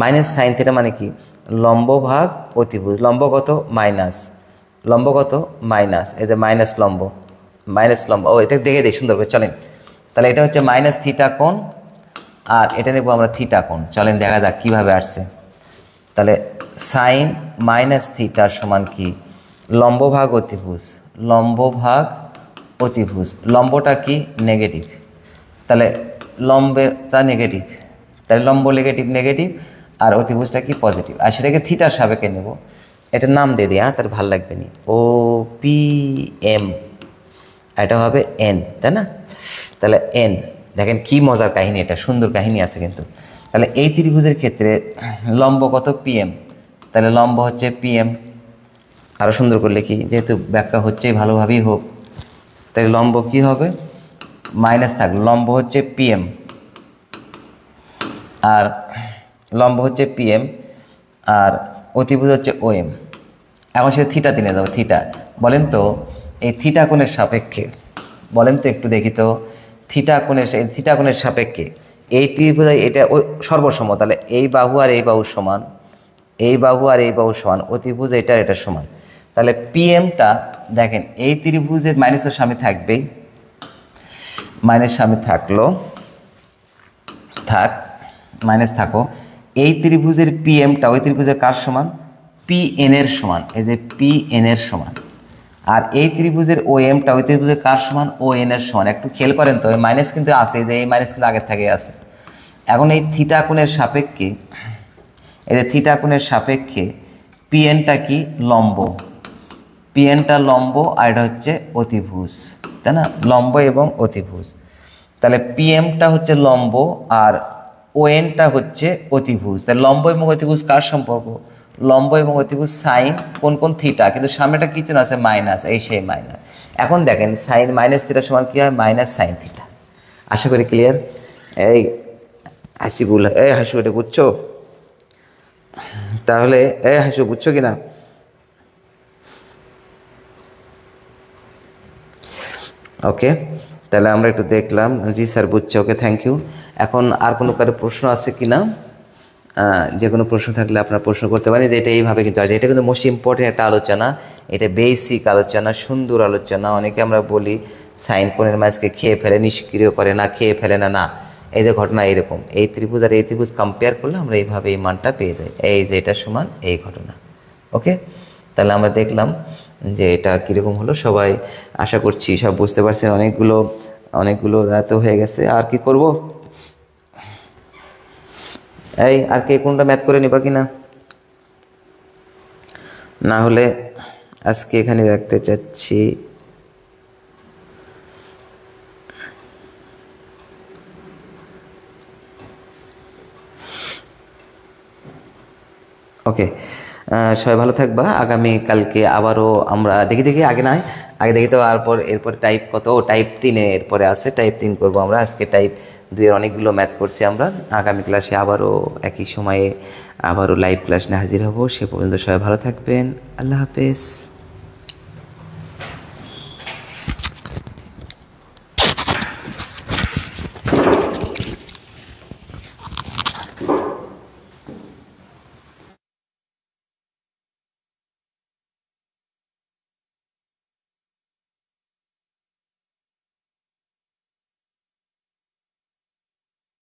মাইনাস সাইন থিটা মানে কি, লম্ব ভাগ অতিভুজ, লম্ব কত মাইনাস, লম্ব কত মাইনাস, এই যে মাইনাস লম্ব, এটা দেখে দিই সুন্দর করে, চলেন। তাহলে এটা হচ্ছে মাইনাস থিটা কোণ, আর এটা নেব আমরা থিটা কোণ, চলেন দেখা যাক কীভাবে আসছে। তাহলে সাইন মাইনাস থিটার সমান কি, লম্ব ভাগ অতিভুজ, লম্ব ভাগ অতিভুজ, লম্বটা কি নেগেটিভ, তাহলে লম্বেরটা নেগেটিভ, তাহলে লম্ব নেগেটিভ আর অতিভুজটা কি পজিটিভ, আর সেটাকে থিটার সাপেক্ষে নেব। এটার নাম দিয়ে দিই, হ্যাঁ তাহলে ভালো লাগবে নি, ও পি এম, এটা হবে এন, তাই না। তাহলে এন, দেখেন কি মজার কাহিনী, এটা সুন্দর কাহিনী আছে কিন্তু। তাহলে এই ত্রিভুজের ক্ষেত্রে লম্ব কত পিএম, তাহলে লম্ব হচ্ছে পিএম, আরও সুন্দর করে লিখি যেহেতু ব্যাখ্যা হচ্ছেই ভালোভাবেই হোক। তাহলে লম্ব কি হবে, মাইনাস থাকলো, লম্ব হচ্ছে পিএম, আর লম্ব হচ্ছে পিএম, আর অতিভুজ হচ্ছে ওএম। এখন সে থিটা তিনে যাবো, থিটা বলেন তো, এই থিটা কোণের সাপেক্ষে বলেন তো একটু দেখি তো, থিটা কোণের সাপেক্ষে এই ত্রিভুজ, এটা সর্বসম, তাহলে এই বাহু আর এই বাহু সমান, এই বাহু আর এই বাহু সমান, অতিভুজ এটা সমান। তাহলে পিএমটা দেখেন এই ত্রিভুজের মাইনাসের সামনে থাকবেই, মাইনাস সামনে থাকলো, থাক মাইনাস থাকো, এই ত্রিভুজের পিএমটা ওই ত্রিভুজের কার সমান, পি এন এর সমান, এই যে পি এন এর সমান। আর এই ত্রিভুজের ও এমটা ওই ত্রিভুজের কার সমান, ও এন এর সমান। একটু খেয়াল করেন তো, এই মাইনাস কিন্তু আছে, যে এই মাইনাস কিন্তু আগের থেকে আছে। এখন এই থিটা কোণের সাপেক্ষে, এই যে থিটা কোণের সাপেক্ষে পিএনটা কি লম্ব, পিএনটা লম্ব, আর এটা হচ্ছে অতিভুজ, তাই না, লম্ব এবং অতিভুজ। তাহলে পিএমটা হচ্ছে লম্ব আর ওএনটা হচ্ছে অতিভুজ। তাহলে লম্ব এবং অতিভুজ কার সম্পর্ক, লম্ব এবং অতিভুজ সাইন কোন থিটা, কিন্তু সামনেটা কিছু না আছে মাইনাস, এই সেই মাইনাস। এখন দেখেন সাইন মাইনাস থিটার সমান কী হয়, মাইনাস সাইন থিটা। আশা করি ক্লিয়ার। এই হাসিবুল, এই হাসু এটা বুঝছো, তাহলে এই হাসু বুঝছো কিনা, ওকে। তাহলে আমরা একটু দেখলাম, জি স্যার বুঝছো, ওকে থ্যাংক ইউ। এখন আর কোনো কারো প্রশ্ন আছে কি না, যে কোনো প্রশ্ন থাকলে আপনারা প্রশ্ন করতে পারেন। যে এটা এইভাবে কিন্তু আছে, এটা কিন্তু মোস্ট ইম্পর্টেন্ট একটা আলোচনা, এটা বেসিক আলোচনা, সুন্দর আলোচনা। অনেকে আমরা বলি সাইন কোণের মাঝকে খেয়ে ফেলে, নিষ্ক্রিয় করে না, খেয়ে ফেলে না, না, এই যে ঘটনা এইরকম, এই ত্রিভুজ আর এই ত্রিভুজ কম্পেয়ার করলে আমরা এইভাবে এই মানটা পেয়ে যাই, এই যে এটা সমান এই ঘটনা। ওকে, তাহলে আমরা দেখলাম যে এটা কীরকম হলো। সবাই আশা করছি সব বুঝতে পারছেন। অনেকগুলো রাত হয়ে গেছে, আর কি করব? এই আর কে কোনটা ম্যাথ করে নিবা কিনা? না হলে আজকে এখানে রাখতে চাচ্ছি। ওকে, সবাই ভালো থাকবা। আগামী কালকে আবারও আমরা দেখি আগে দেখি তো, এরপর টাইপ কত, টাইপ 3 এরপরে আছে, টাইপ 3 করবো আমরা। আজকে টাইপ 2 এর অনেকগুলো ম্যাথ করছি আমরা। আগামী ক্লাসে আবারও একই সময়ে আবারও লাইভ ক্লাস নিয়ে হাজির হব। সে পর্যন্ত সবাই ভালো থাকবেন। আল্লাহ হাফেজ।